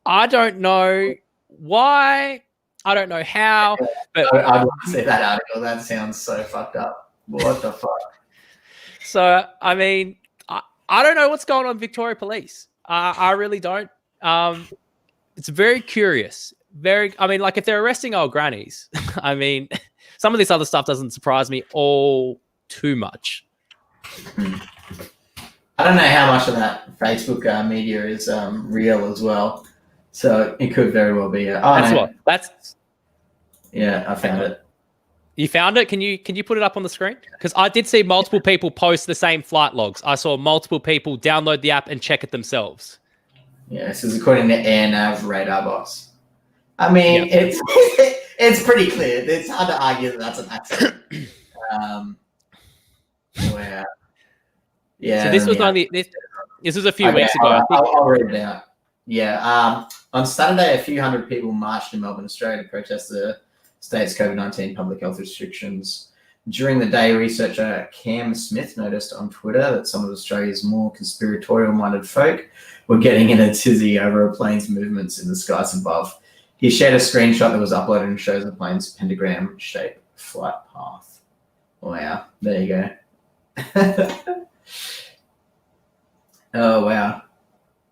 I don't know why. I don't know how. But I'd want to see that article. That sounds so fucked up. What the fuck? So, I mean, I don't know what's going on with Victoria Police. I really don't. It's very curious. If they're arresting old grannies, I mean, some of this other stuff doesn't surprise me all too much. I don't know how much of that Facebook media is real as well. So it could very well be. Yeah, I found it. You found it? Can you put it up on the screen? Because I did see multiple people post the same flight logs. I saw multiple people download the app and check it themselves. Yeah, this is according to AirNav radar box. I mean, it's pretty clear. It's hard to argue that that's an accident. So this was only this was a few weeks ago. I think. I'll read it out. Yeah. On Saturday, a few hundred people marched in Melbourne, Australia, to protest the state's COVID-19 public health restrictions. During the day, researcher Cam Smith noticed on Twitter that some of Australia's more conspiratorial-minded folk were getting in a tizzy over a plane's movements in the skies above. He shared a screenshot that was uploaded and shows the plane's pentagram-shaped flight path. Wow, there you go. Oh, wow.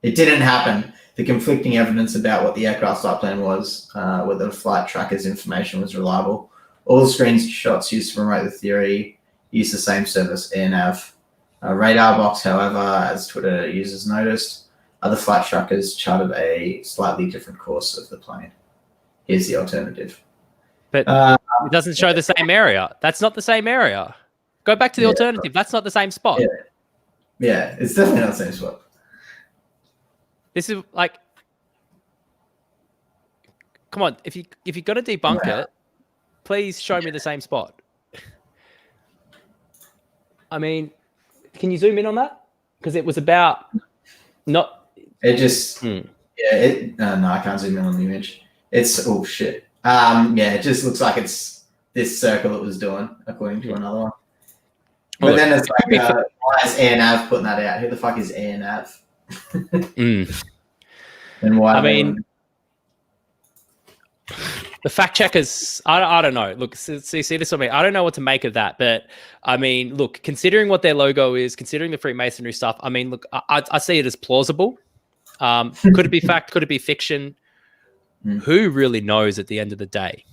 It didn't happen. The conflicting evidence about what the aircraft flight plan was, whether the flight tracker's information was reliable. All the screenshots used to promote the theory use the same service, AirNav. Radar box, however, as Twitter users noticed, other flight trackers charted a slightly different course of the plane. Here's the alternative. But it doesn't show the same area. That's not the same area. Go back to the alternative. That's not the same spot. Yeah, it's definitely not the same spot. This is like, come on. If you're gonna debunk it, please show me the same spot. I mean, can you zoom in on that? Because it was about not. It just no, I can't zoom in on the image. It's shit. It just looks like it's this circle it was doing, according to another one. But then it's like, why is AirNav putting that out? Who the fuck is AirNav? And why? I mean, the fact checkers, I don't know. Look, see this on me. I don't know what to make of that. But I mean, look, considering what their logo is, considering the Freemasonry stuff, I mean, look, I see it as plausible. Could it be fact? Could it be fiction? Who really knows at the end of the day?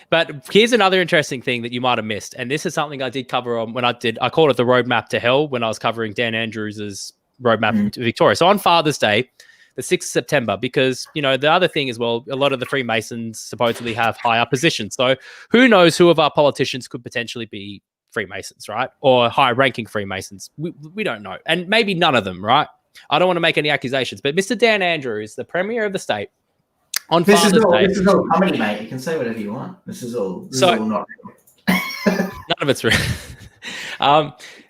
But here's another interesting thing that you might have missed. And this is something I did cover on when I called it the roadmap to hell when I was covering Dan Andrews's roadmap to Victoria. So on Father's Day, the 6th of September, because, you know, the other thing is, well, a lot of the Freemasons supposedly have higher positions. So who knows who of our politicians could potentially be Freemasons, right? Or high-ranking Freemasons. We don't know. And maybe none of them, right? I don't want to make any accusations. But Mr. Dan Andrews, the Premier of the state, on Father's Day. This is all comedy, mate. You can say whatever you want. This is all not real. None of it's real.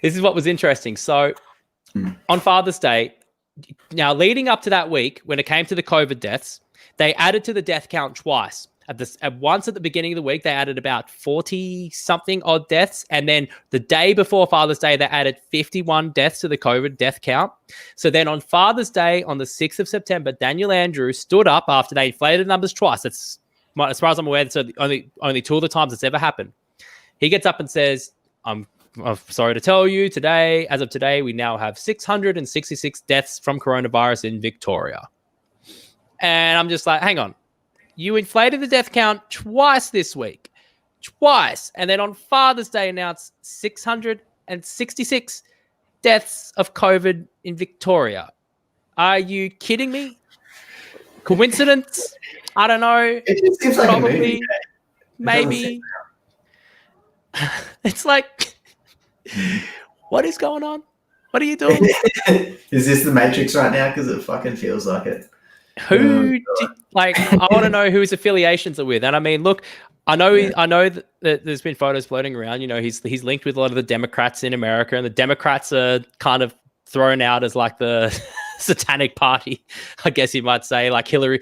This is what was interesting. So on Father's Day, now leading up to that week, when it came to the COVID deaths, they added to the death count twice. Once at the beginning of the week, they added about 40-something odd deaths. And then the day before Father's Day, they added 51 deaths to the COVID death count. So then on Father's Day, on the 6th of September, Daniel Andrews stood up after they inflated numbers twice. That's, as far as I'm aware, that's only two of the times it's ever happened. He gets up and says, I'm sorry to tell you today, as of today, we now have 666 deaths from coronavirus in Victoria. And I'm just like, hang on. You inflated the death count twice this week. Twice. And then on Father's Day announced 666 deaths of COVID in Victoria. Are you kidding me? Coincidence? I don't know. It just seems like probably, a movie. Maybe. It's like, what is going on? What are you doing? Is this the Matrix right now? Because it fucking feels like it. I want to know who his affiliations are with. And I mean, look, I know that there's been photos floating around. You know, he's linked with a lot of the Democrats in America, and the Democrats are kind of thrown out as like the satanic party, I guess you might say, like Hillary,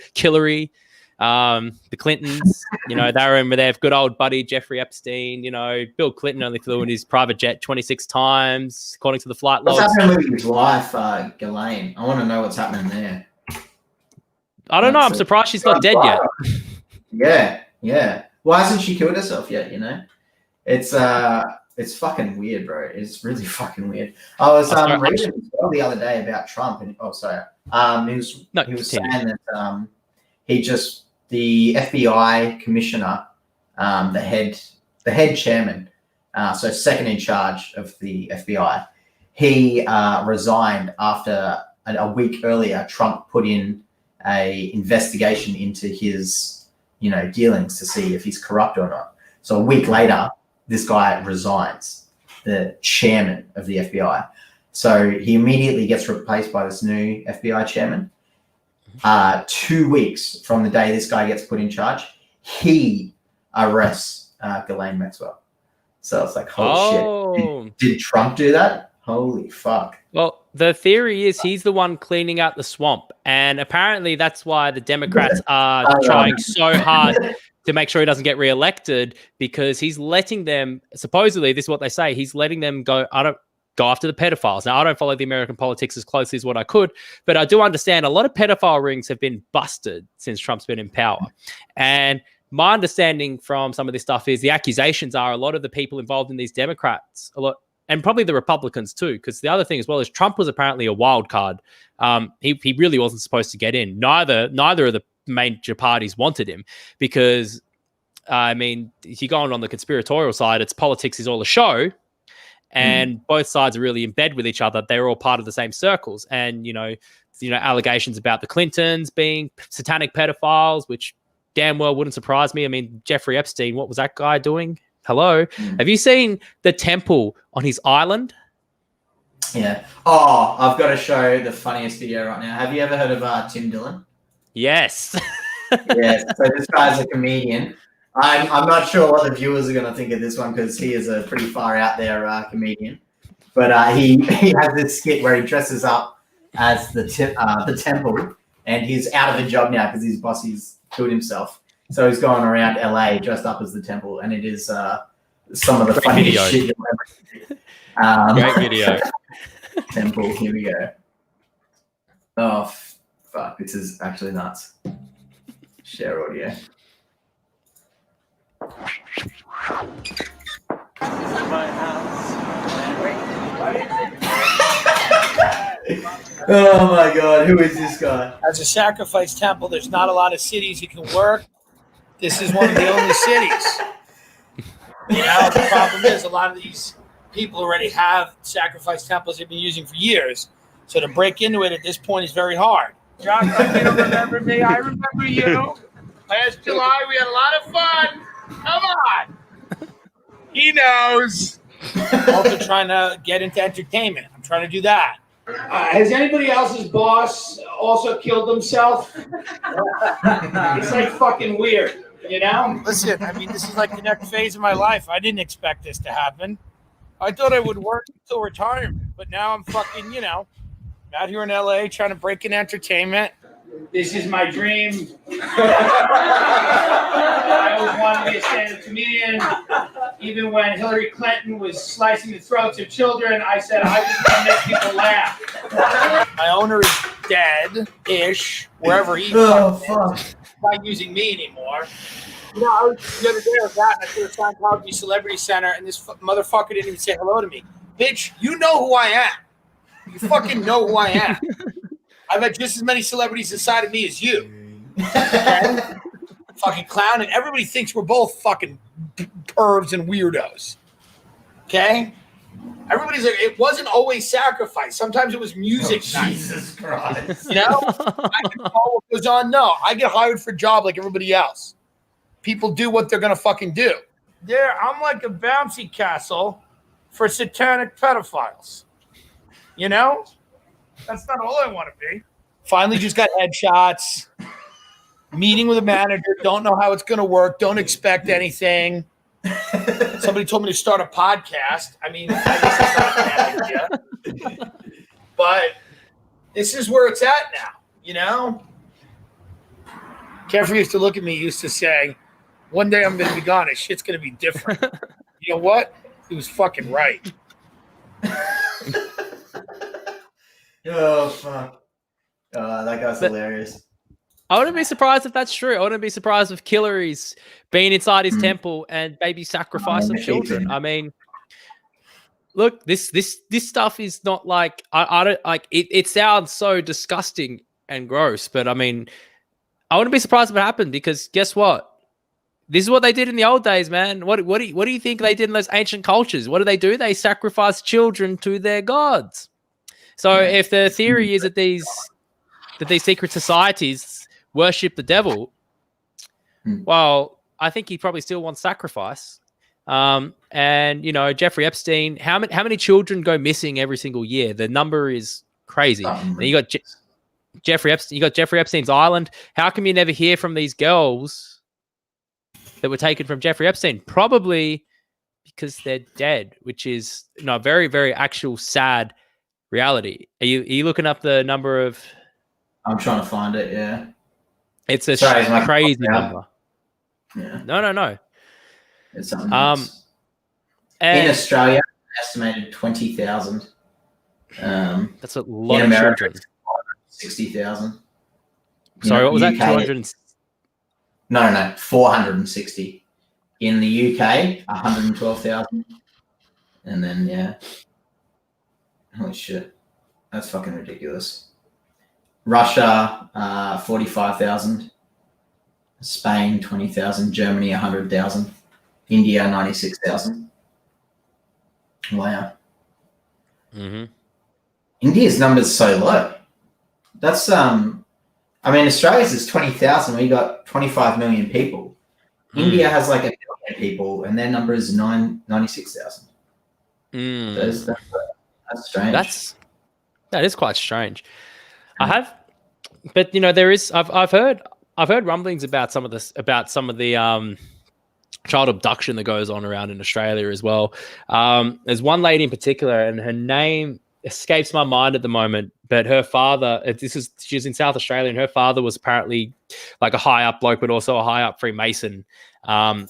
the Clintons. You know, they were in with their good old buddy Jeffrey Epstein. You know, Bill Clinton only flew in his private jet 26 times, according to the flight logs. What's happening with his wife, Ghislaine? I want to know what's happening there. I don't know. I'm surprised she's not dead yet. Yeah. Why hasn't she killed herself yet? You know, it's fucking weird, bro. It's really fucking weird. I was reading the other day about Trump, and he was saying that the FBI commissioner, the head chairman, so second in charge of the FBI, he resigned after a week earlier. Trump put in a investigation into his, dealings to see if he's corrupt or not. So a week later, this guy resigns, the chairman of the FBI. So he immediately gets replaced by this new FBI chairman. 2 weeks from the day this guy gets put in charge, he arrests Ghislaine Maxwell. So it's like, holy shit. Did Trump do that? Holy fuck. Well, the theory is he's the one cleaning out the swamp. And apparently that's why the Democrats are trying so hard to make sure he doesn't get reelected, because he's letting them, supposedly, this is what they say, he's letting them go after the pedophiles. Now, I don't follow the American politics as closely as what I could, but I do understand a lot of pedophile rings have been busted since Trump's been in power. And my understanding from some of this stuff is the accusations are a lot of the people involved in these Democrats, and probably the Republicans too, because the other thing as well is Trump was apparently a wild card. He really wasn't supposed to get in. Neither of the major parties wanted him, because, I mean, if you're going on the conspiratorial side, it's politics is all a show. And both sides are really in bed with each other. They're all part of the same circles. And, allegations about the Clintons being satanic pedophiles, which damn well wouldn't surprise me. I mean, Jeffrey Epstein, what was that guy doing? Hello. Have you seen the temple on his island? Yeah. Oh, I've got to show the funniest video right now. Have you ever heard of Tim Dillon? Yes. Yes. So this guy's a comedian. I'm not sure what the viewers are going to think of this one, because he is a pretty far out there comedian. But he has this skit where he dresses up as the temple, and he's out of a job now because his boss he's killed himself. So he's going around LA dressed up as the temple, and it is some of the funniest shit you'll ever see. Great video. Temple, here we go. Oh, fuck, this is actually nuts. Share audio. Oh my god, who is this guy? As a sacrifice temple, there's not a lot of cities you can work. This is one of the only cities. The problem is a lot of these people already have sacrifice temples they've been using for years. So to break into it at this point is very hard. John, you don't remember me. I remember you. Last July, we had a lot of fun. Come on. He knows. Also trying to get into entertainment. I'm trying to do that. Has anybody else's boss also killed himself? It's like fucking weird, Listen, I mean, this is like the next phase of my life. I didn't expect this to happen. I thought I would work until retirement, but now I'm fucking, out here in LA trying to break in entertainment. This is my dream. I always wanted to be a stand-up comedian. Even when Hillary Clinton was slicing the throats of children, I said, I just want to make people laugh. My owner is dead-ish, wherever he is. Not using me anymore. The other day I was at the Scientology Celebrity Center, and this motherfucker didn't even say hello to me. Bitch, you know who I am. You fucking know who I am. I've had just as many celebrities inside of me as you. Okay? Fucking clown, and everybody thinks we're both fucking pervs and weirdos. Okay? Everybody's like, it wasn't always sacrifice. Sometimes it was music night. Jesus Christ. I can call what goes on. No, I get hired for a job like everybody else. People do what they're going to fucking do. I'm like a bouncy castle for satanic pedophiles. That's not all I want to be. Finally just got headshots. Meeting with a manager. Don't know how it's going to work. Don't expect anything. Somebody told me to start a podcast. I mean, I guess it's not a bad idea. But this is where it's at now, Jeffrey used to look at me, used to say, one day I'm going to be gone and shit's going to be different. You know what? He was fucking right. Oh, fuck. That guy's hilarious. I wouldn't be surprised if that's true. I wouldn't be surprised if Hillary's been inside his temple and maybe sacrificed some children. I mean, look, this stuff is not like I don't like it. It sounds so disgusting and gross, but I mean, I wouldn't be surprised if it happened, because guess what? This is what they did in the old days, man. What do you think they did in those ancient cultures? What do? They sacrificed children to their gods. So if the theory is that these secret societies worship the devil, well, I think he probably still wants sacrifice. And you know, Jeffrey Epstein, how many children go missing every single year? The number is crazy. And you got Jeffrey Epstein. You got Jeffrey Epstein's Island. How come you never hear from these girls that were taken from Jeffrey Epstein? Probably because they're dead, which is a very, very actual sad reality. Are you looking up the number of? I'm trying to find it. Yeah, it's a crazy number. Yeah. No. It's something else. In Australia, estimated 20,000. That's a lot of America, children. 60,000. Sorry, what was that? UK, 200. No, 460. In the UK, 112,000. And then holy shit, that's fucking ridiculous. Russia, 45,000. Spain, 20,000. Germany, 100,000. India, 96,000. Wow. Mm-hmm. India's numbers so low. That's Australia's is 20,000. We got 25 million people. India has like 1 billion people, and their number is 96,000. That's strange. That is quite strange. But there is. I've heard rumblings about some of the child abduction that goes on around in Australia as well. There's one lady in particular, and her name escapes my mind at the moment, but her father, she's in South Australia, and her father was apparently like a high up bloke, but also a high up Freemason. And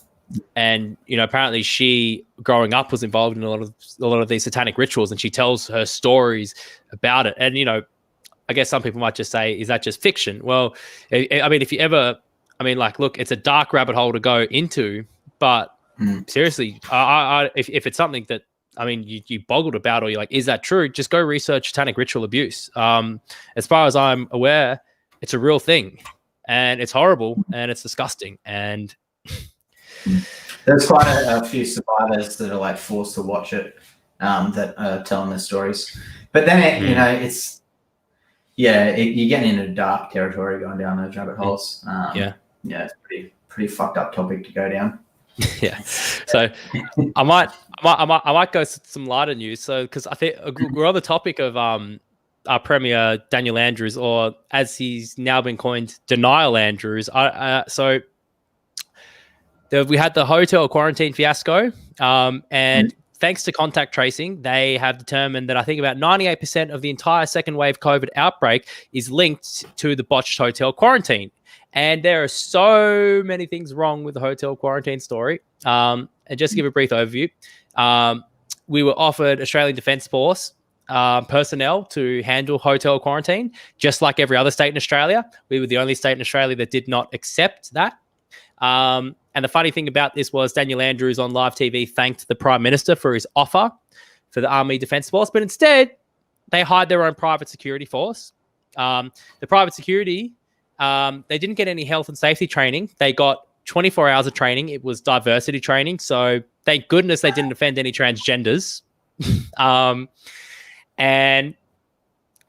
apparently she, growing up, was involved in a lot of these satanic rituals, and she tells her stories about it. And I guess some people might just say, is that just fiction? Well, I mean, if you ever, look, it's a dark rabbit hole to go into, but seriously, if it's something that, you boggled about, or you're like, is that true? Just go research satanic ritual abuse. As far as I'm aware, it's a real thing, and it's horrible, and it's disgusting. And there's quite a few survivors that are like forced to watch it, that are telling their stories. But then you're getting into dark territory going down those rabbit holes. It's pretty fucked up topic to go down. Yeah, so I might go some lighter news. So because I think we're on the topic of our Premier Daniel Andrews, or as he's now been coined, Denial Andrews. We had the hotel quarantine fiasco, and thanks to contact tracing, they have determined that I think about 98% of the entire second wave COVID outbreak is linked to the botched hotel quarantine. And there are so many things wrong with the hotel quarantine story. And just to give a brief overview, we were offered Australian Defence Force personnel to handle hotel quarantine, just like every other state in Australia. We were the only state in Australia that did not accept that. And the funny thing about this was Daniel Andrews on live TV thanked the Prime Minister for his offer for the Army Defence Force, but instead they hired their own private security force. The private security, they didn't get any health and safety training. They got 24 hours of training. It was diversity training. So thank goodness they didn't offend any transgenders. And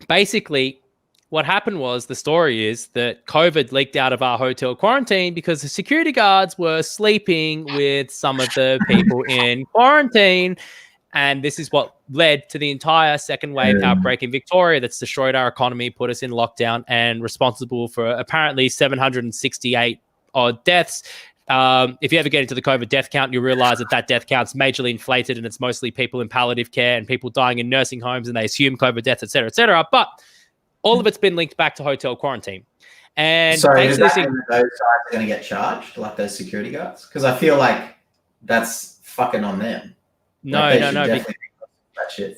basically what happened was, the story is that COVID leaked out of our hotel quarantine because the security guards were sleeping with some of the people in quarantine. And this is what led to the entire second wave outbreak in Victoria that's destroyed our economy, put us in lockdown, and responsible for apparently 768 odd deaths. If you ever get into the COVID death count, you realize that death count's majorly inflated, and it's mostly people in palliative care and people dying in nursing homes, and they assume COVID deaths, et cetera, et cetera. But all of it's been linked back to hotel quarantine. And so does that mean that those guys are going to get charged, like those security guards? Because I feel like that's fucking on them. No.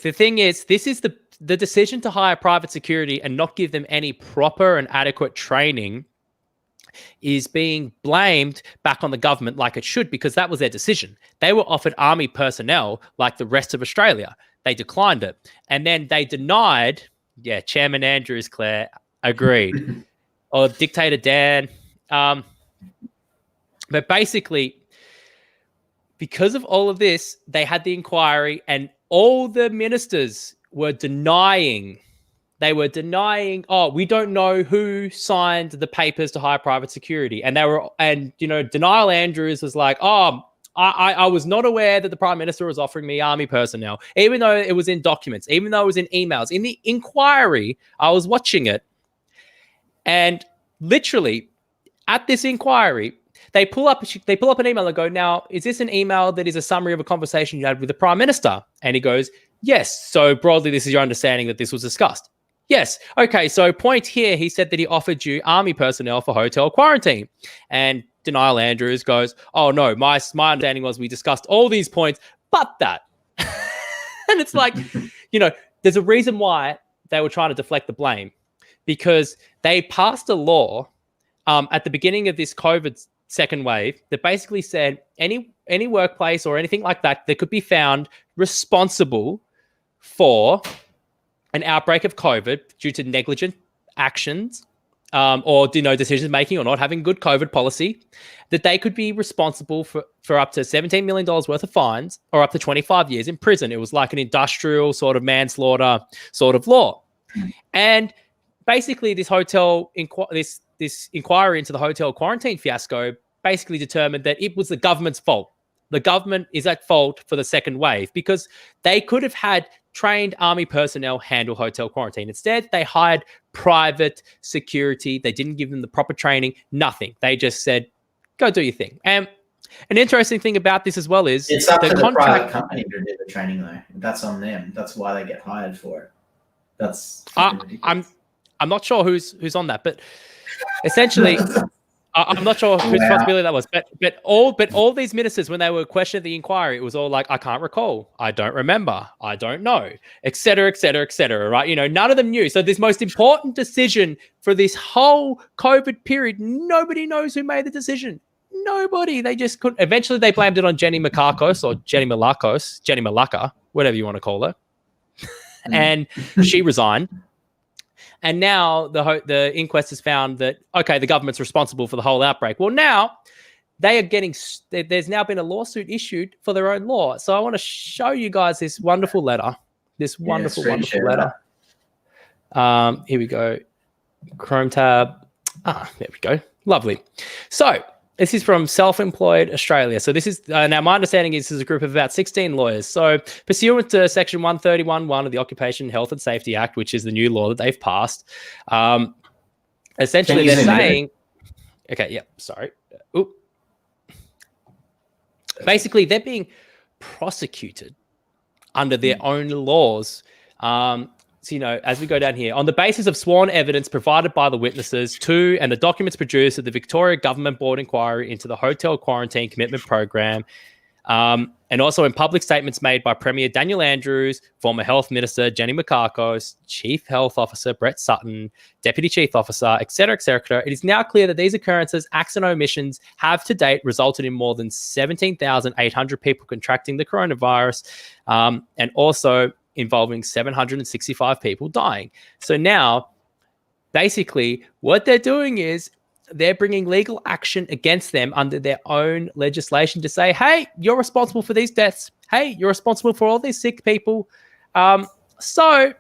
The thing is, this is the decision to hire private security and not give them any proper and adequate training is being blamed back on the government, like it should, because that was their decision. They were offered army personnel like the rest of Australia. They declined it. And then they denied, Chairman Andrews, Claire, agreed. Or Dictator Dan. But basically, because of all of this, they had the inquiry, and all the ministers were denying they were denying, oh, we don't know who signed the papers to hire private security. And Denial Andrews was like, oh, I was not aware that the Prime Minister was offering me army personnel, even though it was in documents, even though it was in emails. In the inquiry, I was watching it. And literally at this inquiry, they pull up an email and go, now, is this an email that is a summary of a conversation you had with the Prime Minister? And he goes, yes. So broadly, this is your understanding that this was discussed. Yes. Okay. So point here, he said that he offered you army personnel for hotel quarantine. And Denial Andrews goes, oh no, my understanding was we discussed all these points, but that. And it's like, there's a reason why they were trying to deflect the blame, because they passed a law at the beginning of this COVID second wave that basically said any workplace or anything like that could be found responsible for an outbreak of COVID due to negligent actions or decisions making or not having good COVID policy, that they could be responsible for up to $17 million worth of fines or up to 25 years in prison. It was like an industrial sort of manslaughter sort of law. And basically this this inquiry into the hotel quarantine fiasco basically determined that it was the government's fault. The government is at fault for the second wave because they could have had trained army personnel handle hotel quarantine. Instead, they hired private security. They didn't give them the proper training, nothing. They just said, go do your thing. And an interesting thing about this as well is it's up to the private company to do the training, though. That's on them. That's why they get hired for it. That's I'm not sure who's on that, but essentially, I'm not sure whose responsibility that was. But all these ministers, when they were questioned at the inquiry, it was all like, I can't recall, I don't remember, I don't know, et cetera, et cetera, et cetera. Right? None of them knew. So this most important decision for this whole COVID period, nobody knows who made the decision. Nobody. They just couldn't. Eventually, they blamed it on Jenny Malakos or Jenny Malaka, whatever you want to call her, and she resigned. And now the inquest has found that, okay, the government's responsible for the whole outbreak. Well, now they are there's now been a lawsuit issued for their own law. So I want to show you guys this wonderful letter. This wonderful letter. Here we go. Chrome tab. There we go. Lovely. So this is from Self-Employed Australia. So this is, now my understanding is this is a group of about 16 lawyers. So pursuant to Section 131(1) of the Occupation Health and Safety Act, which is the new law that they've passed, essentially they're saying, basically they're being prosecuted under their own laws. So, as we go down here, on the basis of sworn evidence provided by the witnesses to and the documents produced at the Victoria Government Board inquiry into the Hotel Quarantine Commitment Program, and also in public statements made by Premier Daniel Andrews, former Health Minister Jenny Malakos, Chief Health Officer Brett Sutton, Deputy Chief Officer, et cetera, it is now clear that these occurrences, acts and omissions have to date resulted in more than 17,800 people contracting the coronavirus, and also involving 765 people dying. So now, basically, what they're doing is they're bringing legal action against them under their own legislation to say, hey, you're responsible for these deaths. Hey, you're responsible for all these sick people. So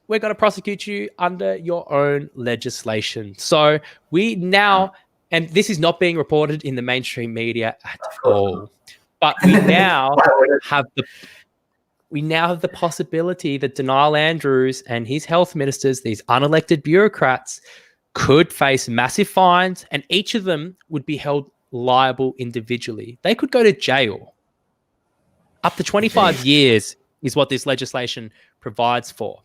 we're going to prosecute you under your own legislation. So we now, and this is not being reported in the mainstream media at all, but we now have the possibility that Denial Andrews and his health ministers, these unelected bureaucrats, could face massive fines, and each of them would be held liable individually. They could go to jail. Up to 25 years is what this legislation provides for.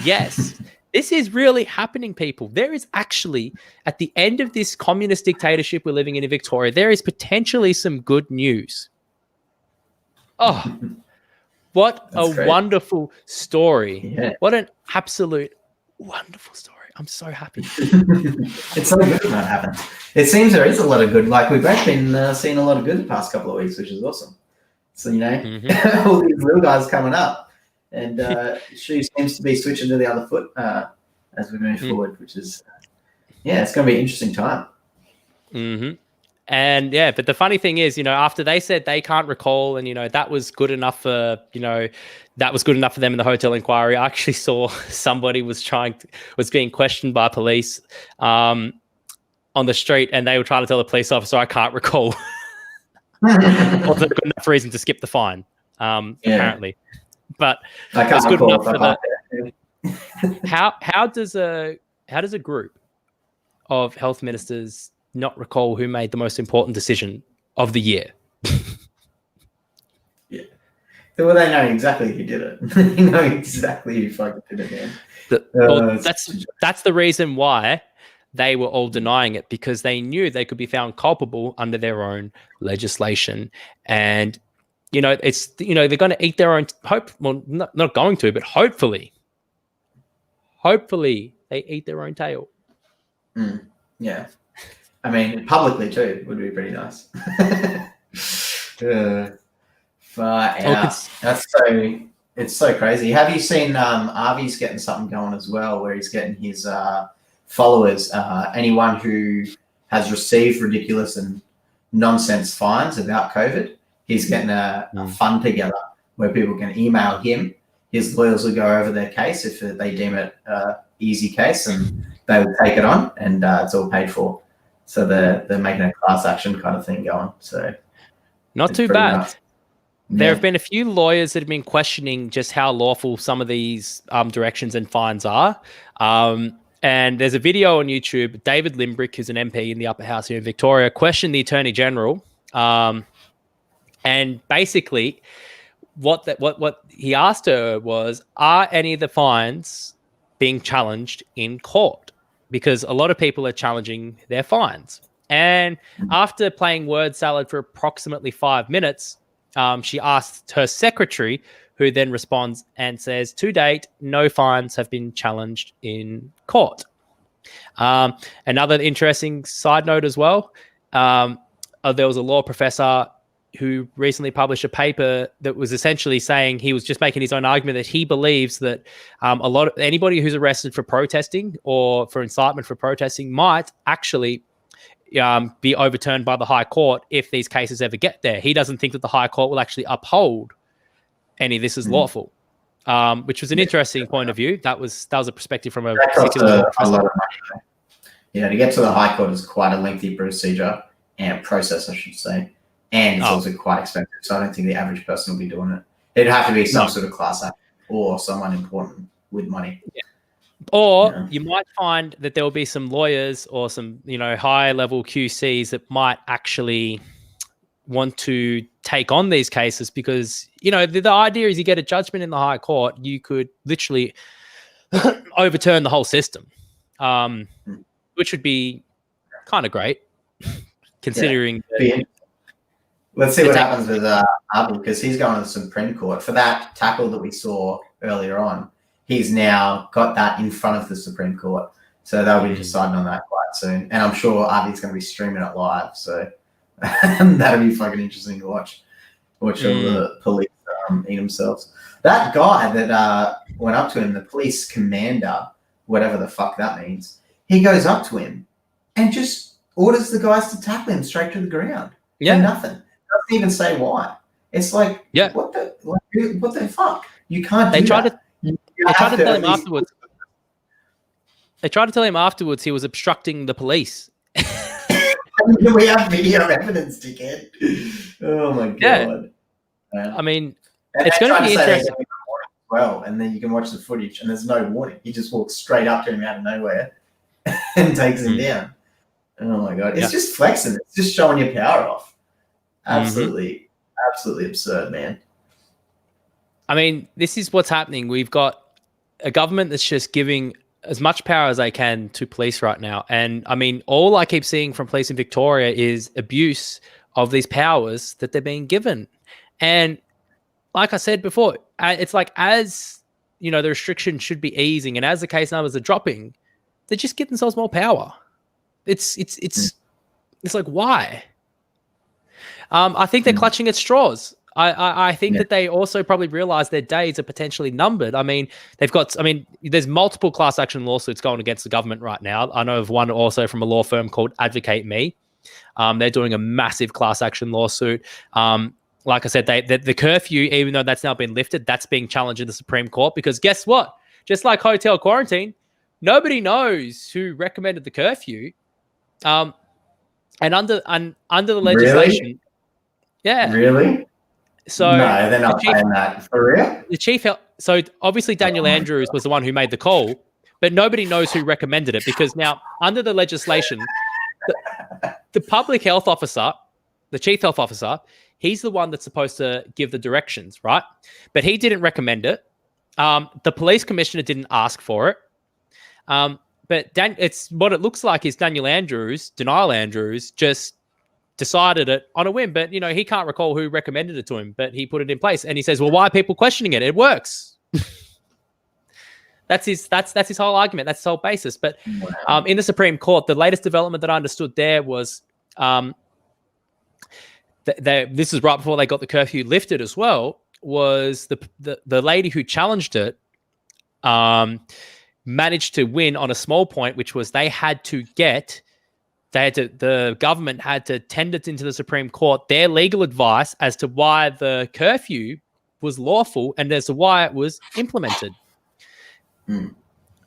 Yes, this is really happening, people. There is actually, at the end of this communist dictatorship we're living in Victoria, there is potentially some good news. Oh, what a wonderful story. Yeah. What an absolute wonderful story. I'm so happy. It's so good when that happens. It seems there is a lot of good. Like, we've both been seeing a lot of good the past couple of weeks, which is awesome. So, all these little guys coming up. And she seems to be switching to the other foot as we move forward, which is, it's going to be an interesting time. Mm-hmm. And yeah, but the funny thing is, after they said they can't recall, and that was good enough for that was good enough for them in the hotel inquiry. I actually saw somebody was being questioned by police on the street, and they were trying to tell the police officer, "I can't recall." Wasn't good enough reason to skip the fine, apparently. But I it's can't good recall enough if for that. How does a group of health ministers not recall who made the most important decision of the year? Yeah. Well, they know exactly who did it. They know exactly who fucking did it, man. That's the reason why they were all denying it, because they knew they could be found culpable under their own legislation. And, it's, they're going to eat their own not going to, but hopefully they eat their own tail. Yeah. I mean, publicly too would be pretty nice. Far out. It's so crazy. Have you seen Arvy's getting something going as well, where he's getting his followers, anyone who has received ridiculous and nonsense fines about COVID, he's getting a fund together where people can email him. His lawyers will go over their case if they deem it easy case, and they will take it on, and it's all paid for. So they're making a class action kind of thing going. So not too bad. Nuts. There Yeah. have been a few lawyers that have been questioning just how lawful some of these directions and fines are. And there's a video on YouTube. David Limbrick, who's an MP in the upper house here in Victoria, questioned the Attorney General. And basically what he asked her was, are any of the fines being challenged in court? Because a lot of people are challenging their fines. And after playing word salad for approximately 5 minutes, she asked her secretary, who then responds and says, to date, no fines have been challenged in court. Another interesting side note as well, there was a law professor who recently published a paper that was essentially saying, he was just making his own argument that he believes that anybody who's arrested for protesting or for incitement for protesting might actually be overturned by the High Court if these cases ever get there. He doesn't think that the High Court will actually uphold any of this as lawful, which was an interesting point of view. That was a perspective from a particular a lot of money. Yeah, to get to the High Court is quite a lengthy procedure and process, I should say. And it's also quite expensive, so I don't think the average person will be doing it. It'd have to be some sort of class act or someone important with money. Yeah. Or you might find that there will be some lawyers or some, high-level QCs that might actually want to take on these cases because, the idea is you get a judgment in the High Court, you could literally overturn the whole system, which would be kind of great considering... Yeah. Let's see what happens with Abu, because he's going to the Supreme Court. For that tackle that we saw earlier on, he's now got that in front of the Supreme Court. So they'll be deciding on that quite soon. And I'm sure Abi's going to be streaming it live. So that'll be fucking interesting to watch. Watch all the police eat themselves. That guy that went up to him, the police commander, whatever the fuck that means, he goes up to him and just orders the guys to tackle him straight to the ground. Yeah. For nothing. Doesn't even say why. It's like, what the fuck? You can't do that. They tried to tell him afterwards. They tried to tell him afterwards he was obstructing the police. We have video evidence, dickhead. Oh my god. Yeah. I mean, and it's going to be interesting. Well, and then you can watch the footage, and there's no warning. He just walks straight up to him out of nowhere and takes him down. Oh my god, it's just flexing. It's just showing your power off. Absolutely absurd, man. I mean, this is what's happening. We've got a government that's just giving as much power as they can to police right now. And I mean, all I keep seeing from police in Victoria is abuse of these powers that they're being given. And like I said before, it's like as, the restrictions should be easing and as the case numbers are dropping, they just give themselves more power. It's like, why? I think they're clutching at straws. I think that they also probably realize their days are potentially numbered. I mean, there's multiple class action lawsuits going against the government right now. I know of one also from a law firm called Advocate Me. They're doing a massive class action lawsuit. Like I said, the curfew, even though that's now been lifted, that's being challenged in the Supreme Court because guess what? Just like hotel quarantine, nobody knows who recommended the curfew. And under the legislation, Really? yeah. Really? So no, they're not paying that for real. the chief health. So obviously Daniel Andrews was the one who made the call, but nobody knows who recommended it because now under the legislation, the public health officer, the chief health officer, he's the one that's supposed to give the directions, right? But he didn't recommend it. The police commissioner didn't ask for it. But it's what it looks like is Daniel Andrews just decided it on a whim, but he can't recall who recommended it to him, but he put it in place and he says, well, why are people questioning it? It works. That's his whole argument. That's his whole basis. But in the Supreme Court, the latest development that I understood there was this is right before they got the curfew lifted as well, was the lady who challenged it managed to win on a small point, which was the government had to tender into the Supreme Court their legal advice as to why the curfew was lawful and as to why it was implemented.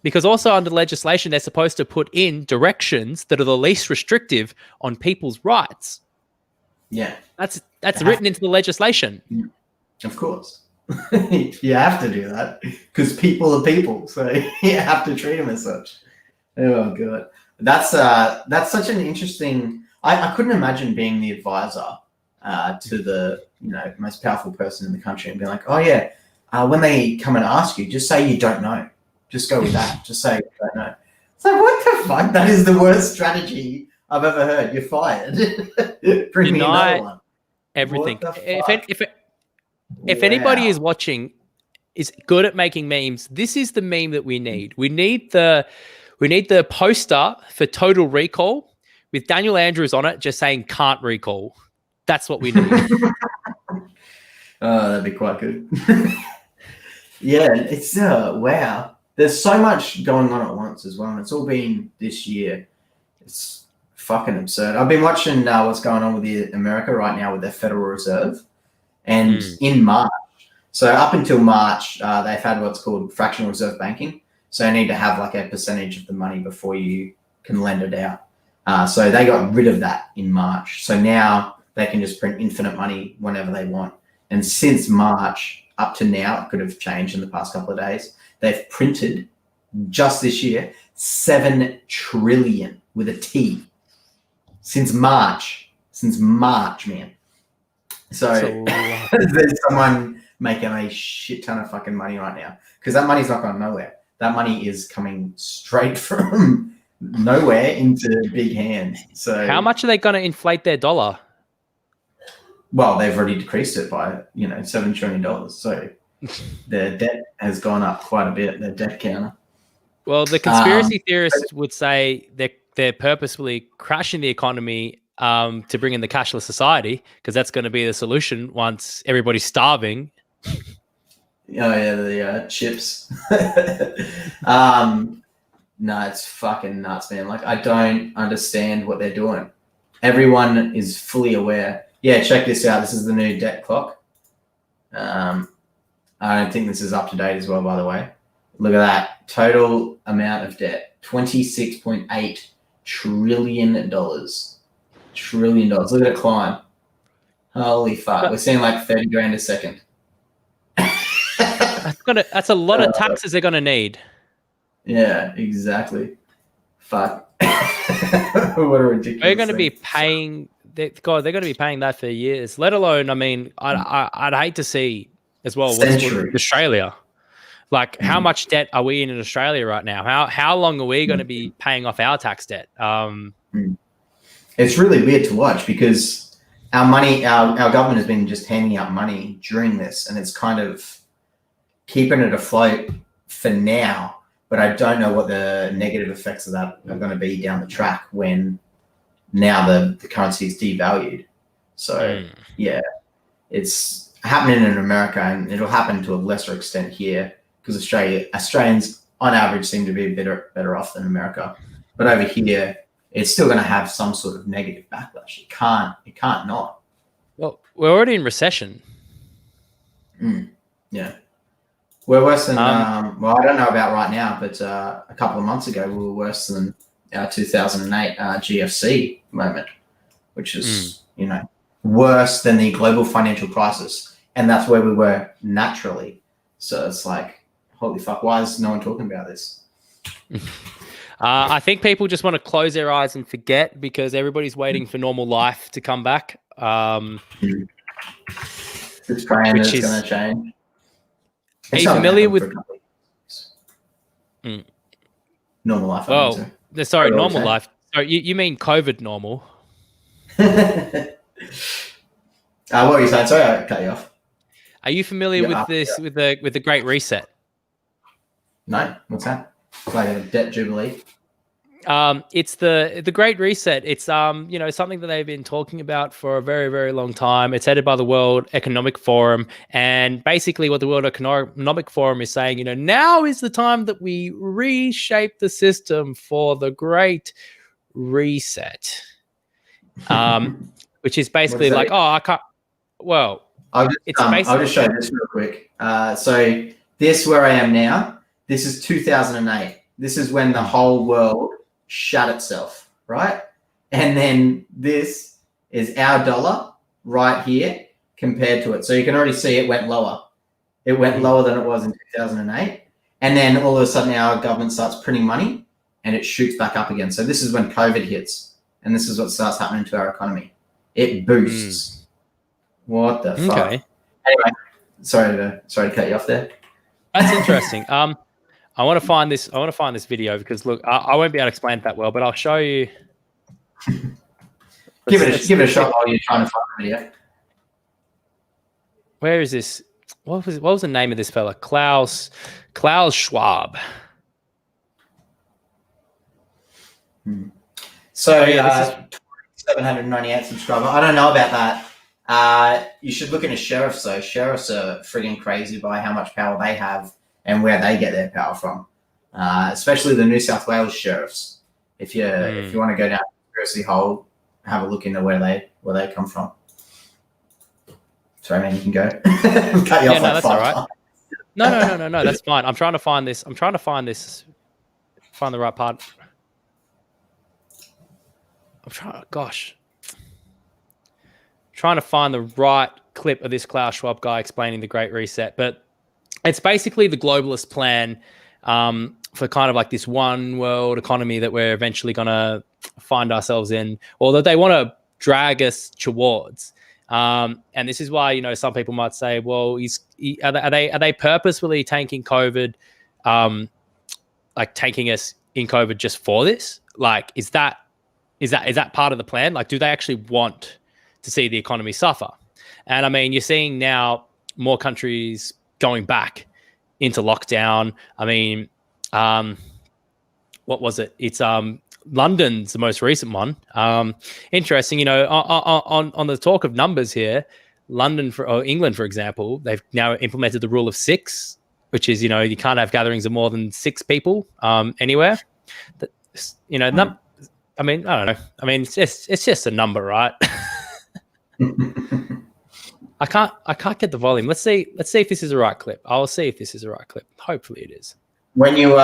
Because also under legislation, they're supposed to put in directions that are the least restrictive on people's rights. Yeah. That's written into the legislation. Of course. You have to do that because people are people. So you have to treat them as such. Oh, God. That's such an interesting... I couldn't imagine being the advisor to the most powerful person in the country and being like, oh, yeah, when they come and ask you, just say you don't know. Just go with that. Just say you don't know. It's like, what the fuck? That is the worst strategy I've ever heard. You're fired. Bring me another one. Everything. If anybody is watching, is good at making memes, this is the meme that we need. We need the poster for Total Recall with Daniel Andrews on it, just saying "can't recall." That's what we need. Oh, that'd be quite good. Yeah, it's wow. There's so much going on at once as well, and it's all been this year. It's fucking absurd. I've been watching what's going on with America right now with their Federal Reserve, and in March. So up until March, they've had what's called fractional reserve banking. So you need to have like a percentage of the money before you can lend it out. So they got rid of that in March. So now they can just print infinite money whenever they want. And since March up to now, it could have changed in the past couple of days, they've printed just this year 7 trillion with a T since March, man. So there's someone making a shit ton of fucking money right now because that money's not going nowhere. That money is coming straight from nowhere into big hands. So how much are they going to inflate their dollar? Well, they've already decreased it by $7 trillion. So their debt has gone up quite a bit. Their debt counter. Well, the conspiracy theorists would say they're purposefully crashing the economy to bring in the cashless society because that's going to be the solution once everybody's starving. Oh yeah, the chips. No, it's fucking nuts, man. Like I don't understand what they're doing. Everyone is fully aware. Yeah, check this out. This is the new debt clock. I don't think this is up to date as well, by the way. Look at that. Total amount of debt. $26.8 trillion. Trillion dollars. Look at it climb. Holy fuck. We're seeing like 30 grand a second. That's a lot of taxes they're going to need. Yeah, exactly. Fuck. What a ridiculous They're going to thing. be paying... they're going to be paying that for years, let alone, I mean, I'd hate to see as well what's with Australia. Like, how much debt are we in Australia right now? How long are we going to be paying off our tax debt? It's really weird to watch because our money, our government has been just handing out money during this, and it's kind of keeping it afloat for now. But I don't know what the negative effects of that are going to be down the track when now the currency is devalued. So yeah, it's happening in America, and it'll happen to a lesser extent here because Australians on average seem to be better off than America. But over here, it's still going to have some sort of negative backlash. It can't not. Well, we're already in recession. Yeah. We're worse than, well, I don't know about right now, but a couple of months ago, we were worse than our 2008 GFC moment, which is, you know, worse than the global financial crisis. And that's where we were naturally. So it's like, holy fuck, why is no one talking about this? I think people just want to close their eyes and forget because everybody's waiting for normal life to come back. It's praying that it's going to change. Are you familiar with normal life? Oh, sorry, normal life. Sorry, you mean COVID normal? What were you saying? Sorry, I cut you off. Are you familiar with this with the Great Reset? No, what's that? It's like a debt jubilee. It's the Great Reset. It's you know, something that they've been talking about for a very, very long time. It's headed by the World Economic Forum, and basically what the World Economic Forum is saying, you know, now is the time that we reshape the system for the Great Reset. Which is basically like, oh, I can't. Well, I'll just show you this real quick. So this where I am now. This is 2008. This is when the whole world shut itself, right? And then this is our dollar right here compared to it. So you can already see it went lower. It went lower than it was in 2008. And then all of a sudden our government starts printing money and it shoots back up again. So this is when COVID hits. And this is what starts happening to our economy. It boosts. What the fuck? Okay. Anyway, sorry to cut you off there. That's interesting. I want to find this. I want to find this video because look, I won't be able to explain it that well, but I'll show you. Give it a shot while you're trying to find the video. Where is this? What was the name of this fella? Klaus Schwab. So 798 subscriber. I don't know about that. You should look into sheriffs though. Sheriffs are frigging crazy by how much power they have and where they get their power from. Especially the New South Wales sheriffs. If you want to go down the conspiracy hole, have a look into where they come from. Sorry, man, you can go. Cut you off no, that's all right. times. No, that's fine. I'm trying to find this. Find the right part. Trying to find the right clip of this Klaus Schwab guy explaining the Great Reset. But it's basically the globalist plan for kind of like this one world economy that we're eventually going to find ourselves in, or that they want to drag us towards. And this is why, you know, some people might say, well, are they purposefully tanking COVID, like taking us in COVID just for this? Like, is that part of the plan? Like, do they actually want to see the economy suffer? And I mean, you're seeing now more countries going back into lockdown. I mean, what was it? It's London's the most recent one. Interesting, you know, on the talk of numbers here, England, for example, they've now implemented the rule of 6, which is, you know, you can't have gatherings of more than 6 people anywhere. You know, I mean, I don't know. I mean, it's just a number, right? I can't get the volume. Let's see if this is the right clip. I'll see if this is the right clip. Hopefully it is. When you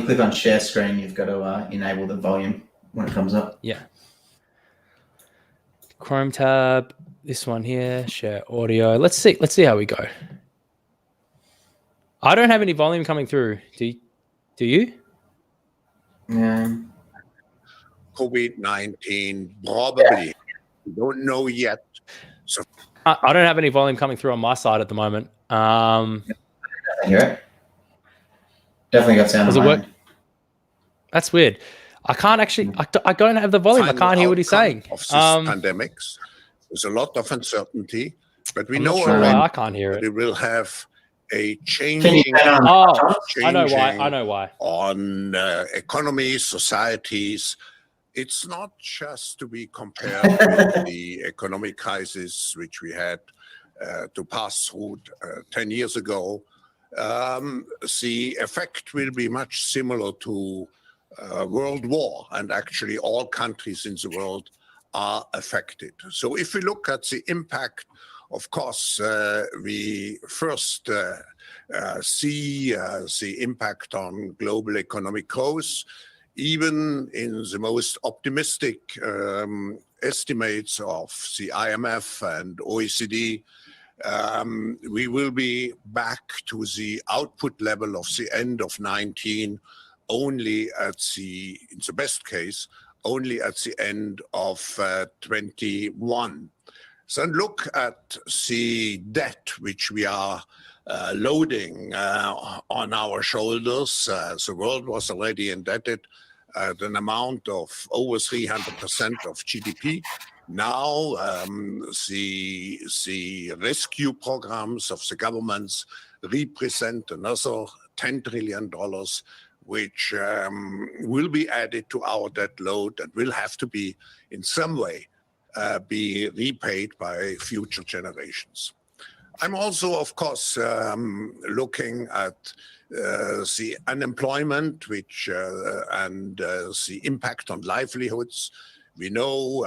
click on share screen, you've got to enable the volume when it comes up. Yeah. Chrome tab. This one here. Share audio. Let's see how we go. I don't have any volume coming through. Do you? Yeah. COVID-19 probably. We don't know yet. So I don't have any volume coming through on my side at the moment. I hear it. Definitely got sound. Does it work? That's weird. I can't actually. I don't have the volume. I can't hear what he's saying. Of this pandemics, there's a lot of uncertainty, but we know I can't hear it. It will have a changing. I know why. On economies, societies. It's not just to be compared with the economic crisis which we had to pass through 10 years ago. The effect will be much similar to world war, and actually all countries in the world are affected. So if we look at the impact, of course, we first see the impact on global economic growth. Even in the most optimistic estimates of the IMF and OECD, we will be back to the output level of the end of 19 only at the, in the best case, only at the end of 21. So look at the debt which we are loading on our shoulders. The world was already indebted at an amount of over 300% of GDP. Now the rescue programs of the governments represent another $10 trillion, which will be added to our debt load and will have to be in some way be repaid by future generations. I'm also, of course, looking at the unemployment, which and the impact on livelihoods. We know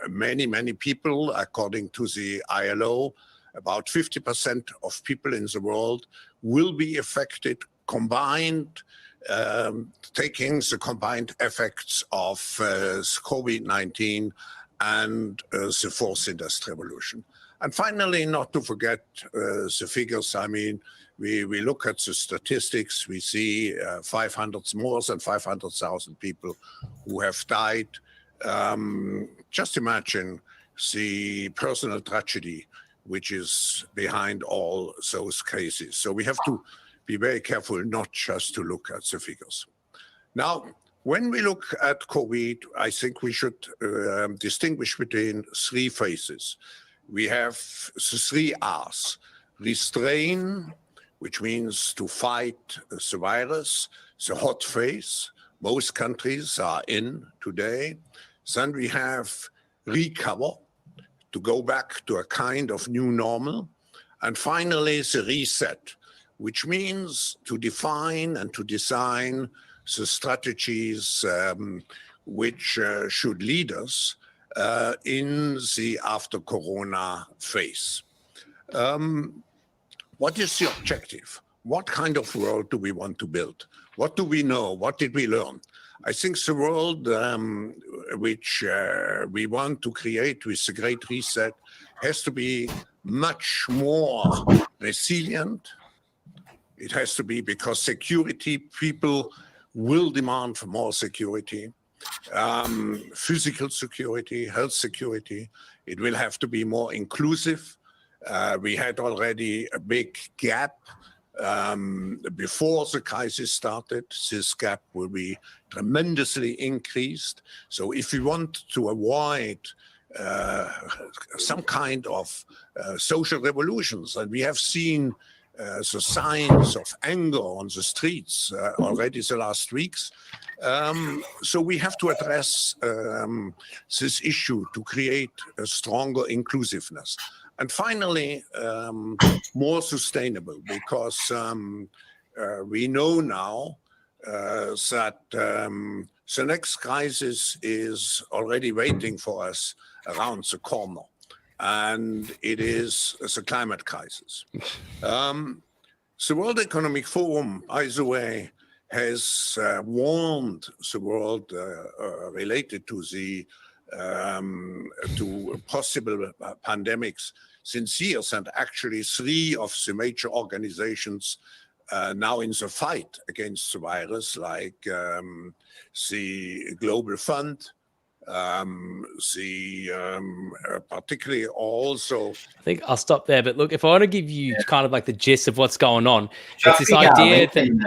many people, according to the ILO, about 50% of people in the world will be affected, combined, taking the combined effects of COVID-19 and the fourth industrial revolution. And finally, not to forget the figures. I mean, we look at the statistics, we see more than 500,000 people who have died. Just imagine the personal tragedy which is behind all those cases. So we have to be very careful not just to look at the figures. Now, when we look at COVID, I think we should distinguish between three phases. We have the three R's: restrain, which means to fight the virus, the hot phase. Most countries are in today. Then we have recover, to go back to a kind of new normal. And finally, the reset, which means to define and to design the strategies which should lead us in the after Corona phase. What is the objective? What kind of world do we want to build? What do we know? What did we learn? I think the world which we want to create with the Great Reset has to be much more resilient. It has to be because security, people will demand for more security, physical security, health security. It will have to be more inclusive. We had already a big gap before the crisis started. This gap will be tremendously increased. So if we want to avoid some kind of social revolutions, and we have seen the signs of anger on the streets already the last weeks. So we have to address this issue to create a stronger inclusiveness. And finally, more sustainable, because we know now that the next crisis is already waiting for us around the corner. And it is the climate crisis. The World Economic Forum, by the way, has warned the world related to the to possible pandemics since years, and actually 3 of the major organizations now in the fight against the virus, like the Global Fund, particularly also. I think I'll stop there. But look, if I want to give you kind of like the gist of what's going on, it's this idea that in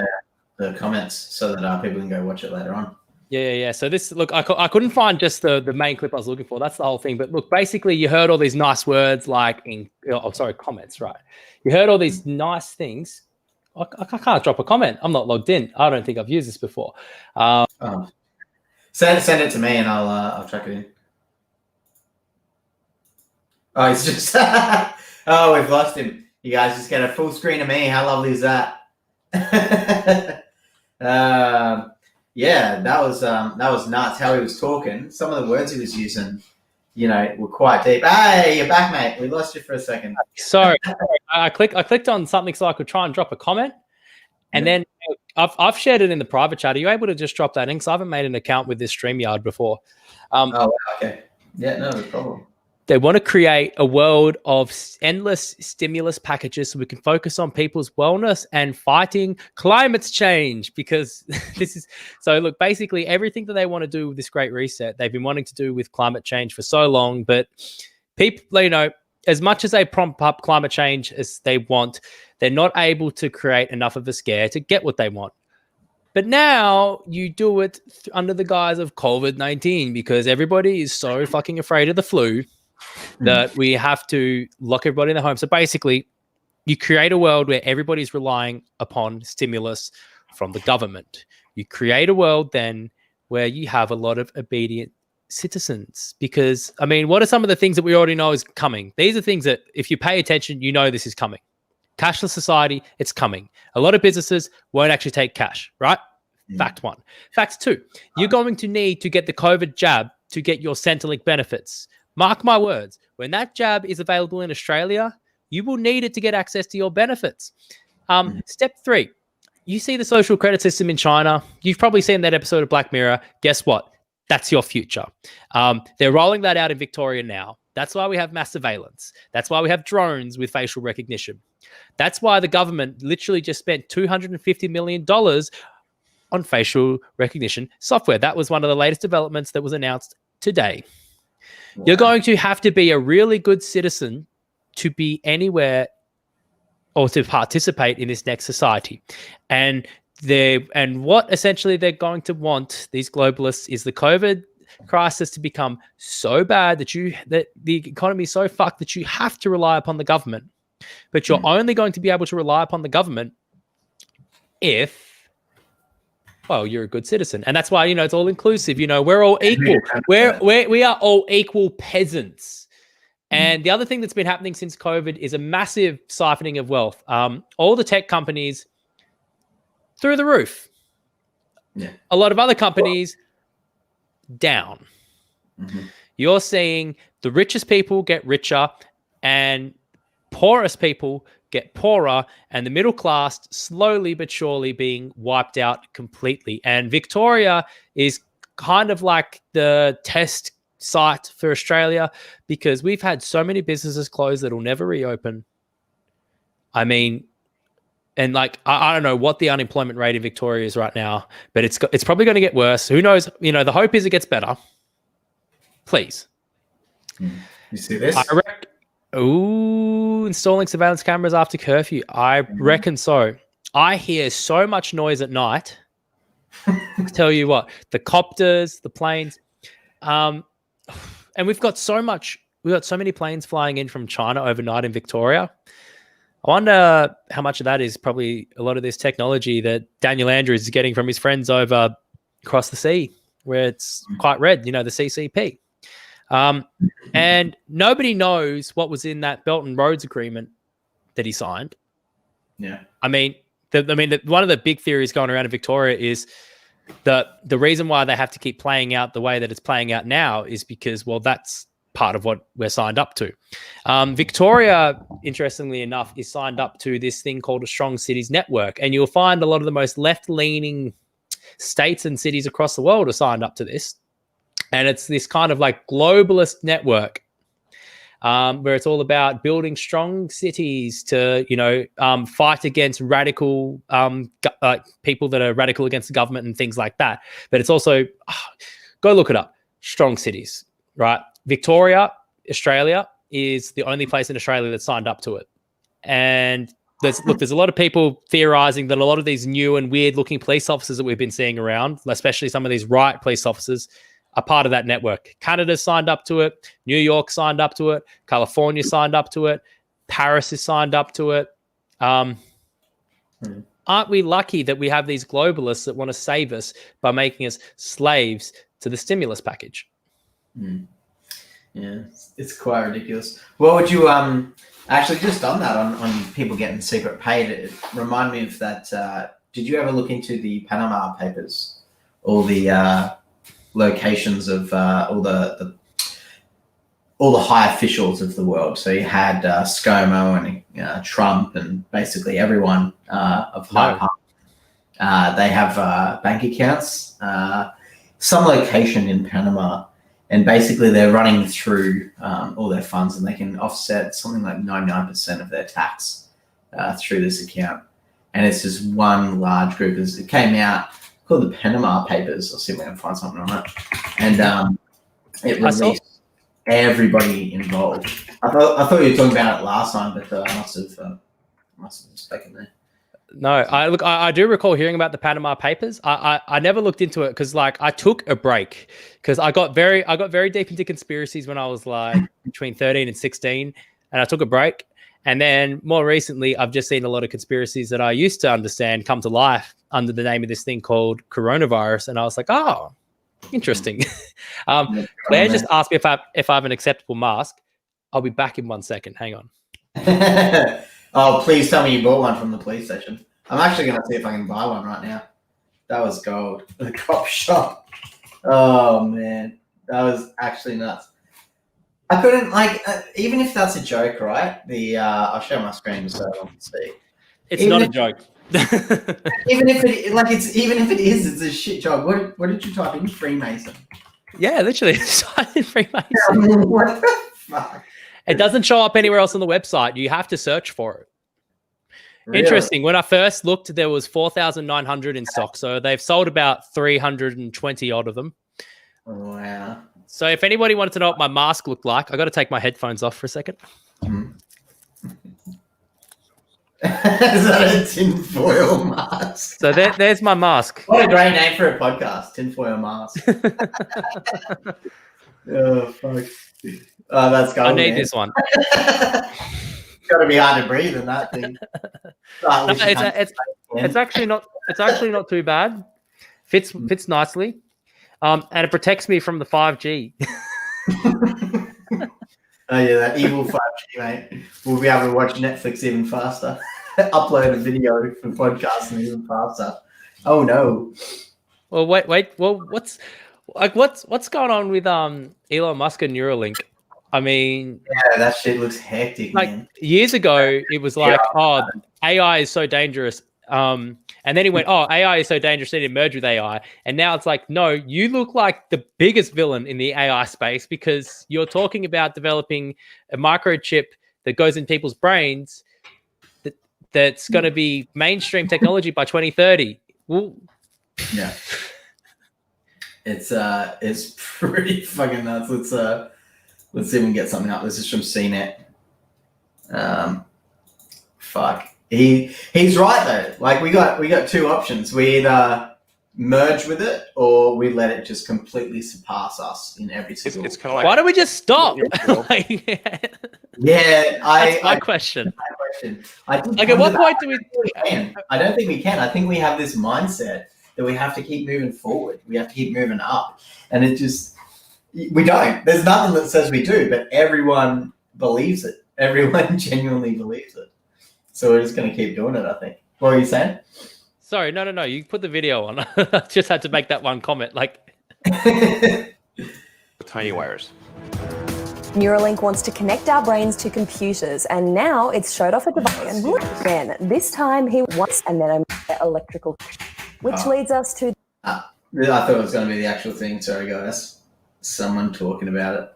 the comments so that people can go watch it later on. Yeah. So this, look, I couldn't find just the main clip I was looking for. That's the whole thing. But look, basically, you heard all these nice words like comments, right? You heard all these nice things. I can't drop a comment. I'm not logged in. I don't think I've used this before. Send it to me and I'll track it in. Oh, it's just oh, we've lost him. You guys just get a full screen of me. How lovely is that? Yeah, that was nuts. How he was talking. Some of the words he was using, were quite deep. Hey, you're back, mate. We lost you for a second. Sorry, I clicked on something so I could try and drop a comment, and then I've shared it in the private chat. Are you able to just drop that in? Because I haven't made an account with this StreamYard before. Okay. Yeah, no problem. They want to create a world of endless stimulus packages so we can focus on people's wellness and fighting climate change, because look, basically everything that they want to do with this great reset, they've been wanting to do with climate change for so long. But people, as much as they prompt up climate change as they want, they're not able to create enough of a scare to get what they want. But now you do it under the guise of COVID-19 because everybody is so fucking afraid of the flu that we have to lock everybody in the home. So basically, you create a world where everybody's relying upon stimulus from the government. You create a world then where you have a lot of obedient citizens. Because, what are some of the things that we already know is coming? These are things that if you pay attention, you know this is coming. Cashless society, it's coming. A lot of businesses won't actually take cash, right? Fact one. Fact two, you're going to need to get the COVID jab to get your Centrelink benefits. Mark my words, when that jab is available in Australia, you will need it to get access to your benefits. Step three, you see the social credit system in China. You've probably seen that episode of Black Mirror. Guess what? That's your future. They're rolling that out in Victoria now. That's why we have mass surveillance. That's why we have drones with facial recognition. That's why the government literally just spent $250 million on facial recognition software. That was one of the latest developments that was announced today. Wow. You're going to have to be a really good citizen to be anywhere or to participate in this next society. And what essentially they're going to want, these globalists, is the COVID crisis to become so bad that the economy is so fucked that you have to rely upon the government. But you're only going to be able to rely upon the government if, you're a good citizen. And that's why, it's all inclusive. We're all equal. We are all equal peasants. And the other thing that's been happening since COVID is a massive siphoning of wealth. All the tech companies through the roof. Yeah. A lot of other companies down. You're seeing the richest people get richer and poorest people get poorer, and the middle class slowly but surely being wiped out completely. And Victoria is kind of like the test site for Australia because we've had so many businesses close that will never reopen. I don't know what the unemployment rate in Victoria is right now, but it's probably going to get worse. Who knows? The hope is it gets better. Please. You see this? Installing surveillance cameras after curfew. I reckon so. I hear so much noise at night. I tell you what, the copters, the planes, and we've got so many planes flying in from China overnight in Victoria. I wonder how much of that is probably a lot of this technology that Daniel Andrews is getting from his friends over across the sea, where it's quite red, the CCP. And nobody knows what was in that Belt and Roads agreement that he signed. Yeah. One of the big theories going around in Victoria is that the reason why they have to keep playing out the way that it's playing out now is because, that's part of what we're signed up to. Victoria, interestingly enough, is signed up to this thing called a Strong Cities Network. And you'll find a lot of the most left-leaning states and cities across the world are signed up to this. And it's this kind of like globalist network where it's all about building strong cities to, fight against radical people that are radical against the government and things like that. But it's also, go look it up, strong cities, right? Victoria, Australia, is the only place in Australia that's signed up to it. And there's a lot of people theorizing that a lot of these new and weird looking police officers that we've been seeing around, especially some of these riot police officers, are part of that network. Canada signed up to it. New York signed up to it. California signed up to it. Paris is signed up to it. Aren't we lucky that we have these globalists that want to save us by making us slaves to the stimulus package? Yeah, it's quite ridiculous. What would you actually just on that on people getting secret paid? It reminded me of that. Did you ever look into the Panama Papers all the locations of all the high officials of the world. So you had ScoMo and Trump and basically everyone of high power. They have bank accounts, some location in Panama, and basically they're running through all their funds, and they can offset something like 99% of their tax through this account. And it's just one large group. It came out called the Panama Papers. I'll see if I can find something on it. And it released everybody involved. I thought you were talking about it last time, but I must have mistaken there. No, I do recall hearing about the Panama Papers. I never looked into it because like I took a break because I got very deep into conspiracies when I was like between 13 and 16, and I took a break. And then more recently, I've just seen a lot of conspiracies that I used to understand come to life under the name of this thing called coronavirus, and I was like, oh, interesting. Claire just asked me if I have an acceptable mask. I'll be back in 1 second. Hang on. Oh, please tell me you bought one from the police station. I'm actually going to see if I can buy one right now. That was gold. The cop shop. Oh, man. That was actually nuts. I couldn't, even if that's a joke, right? I'll share my screen so everyone can see. It's not a joke. Even if it is, it's a shit job. What did you type in? Freemason. Yeah, literally. Freemason. What the fuck? It doesn't show up anywhere else on the website. You have to search for it. Really? Interesting. When I first looked, there was 4,900 in stock. So they've sold about 320 odd of them. Wow. So if anybody wanted to know what my mask looked like, I got to take my headphones off for a second. Is that a tinfoil mask? So there's my mask. What a great name for a podcast, tinfoil mask. Oh, fuck. Oh, that's gold, I need man. this one. It's got to be hard to breathe in that thing. No, it's actually not too bad. Fits nicely, and it protects me from the 5G. Oh yeah, that evil 5G, mate. We'll be able to watch Netflix even faster. Upload a video for podcasting even faster. Oh no. Well, wait. Well, what's going on with Elon Musk and Neuralink? I mean, yeah, that shit looks hectic. Like man. Years ago, it was like, AI is so dangerous. And then he went, AI is so dangerous, they need to merge with AI. And now it's like, no, you look like the biggest villain in the AI space because you're talking about developing a microchip that goes in people's brains that's going to be mainstream technology by 2030. Well, yeah. It's pretty fucking nuts. Let's see if we can get something up. This is from CNET. Fuck. He's right though. Like we got two options. We either merge with it or we let it just completely surpass us in every single. It's kind of like, why don't we just stop? Yeah, that's my question. Like, at what point do we? I don't think we can. I think we have this mindset that we have to keep moving forward. We have to keep moving up, and we don't. There's nothing that says we do, but everyone believes it. Everyone genuinely believes it. So we're just going to keep doing it, I think. What were you saying? Sorry, no. You put the video on. I just had to make that one comment. Like, tiny wires. Neuralink wants to connect our brains to computers, and now it's showed off a device. And look again, this time he wants and then electrical, which leads us to. I thought it was going to be the actual thing. Sorry, guys. Someone talking about it.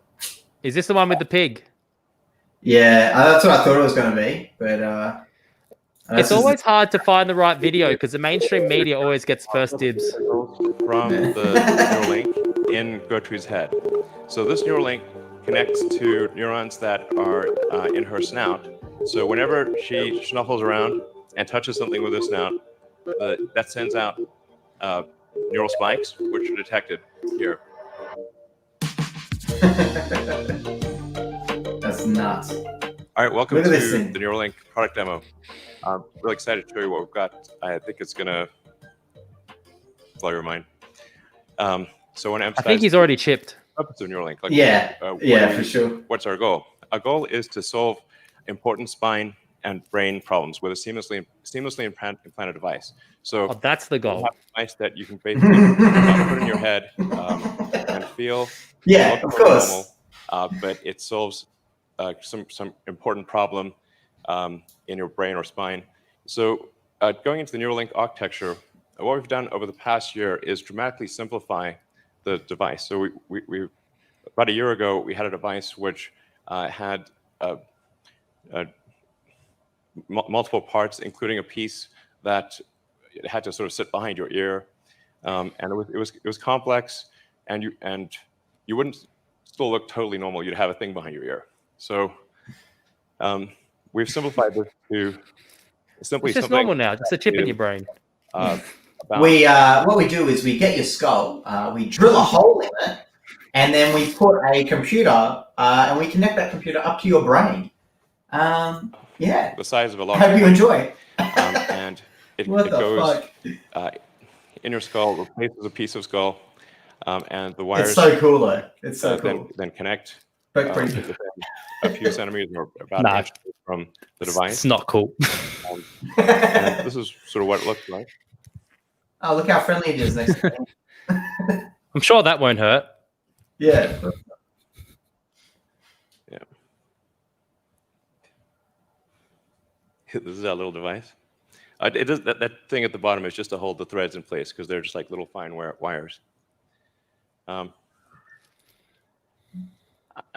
Is this the one with the pig? Yeah, that's what I thought it was going to be, but it's always hard to find the right video because the mainstream media always gets first dibs. From the Neuralink in Gertrude's head. So this Neuralink connects to neurons that are in her snout. So whenever she snuffles around and touches something with her snout, that sends out neural spikes, which are detected here. That's nuts. All right, welcome to the thing. Neuralink product demo. I'm really excited to show you what we've got. I think it's going to blow your mind. So I want to emphasize. I think he's already chipped. Purpose of Neuralink. For sure. What's our goal? Our goal is to solve important spine and brain problems with a seamlessly implanted device. So that's the goal. You have a device that you can basically put in your head and feel. Yeah, look of course. normal, but it solves some important problem in your brain or spine. So going into the Neuralink architecture, what we've done over the past year is dramatically simplify the device. So we about a year ago, we had a device which had multiple parts, including a piece that had to sort of sit behind your ear, and it was complex, and you wouldn't still look totally normal. You'd have a thing behind your ear. So we've simplified this to simply it's just normal now, just a chip in your brain. What we do is we get your skull, we drill a hole in it, and then we put a computer and we connect that computer up to your brain. Yeah. The size of a large. Hope you enjoy. And it goes in your skull, replaces a piece of skull, and the wires. It's so cool, though. It's so cool. Then connect within a few centimeters or about an inch from the device. It's not cool. And this is sort of what it looks like. Oh, look how friendly it is next to me. I'm sure that won't hurt. Yeah. Yeah. This is our little device. It does that thing at the bottom is just to hold the threads in place because they're just like little fine wires. I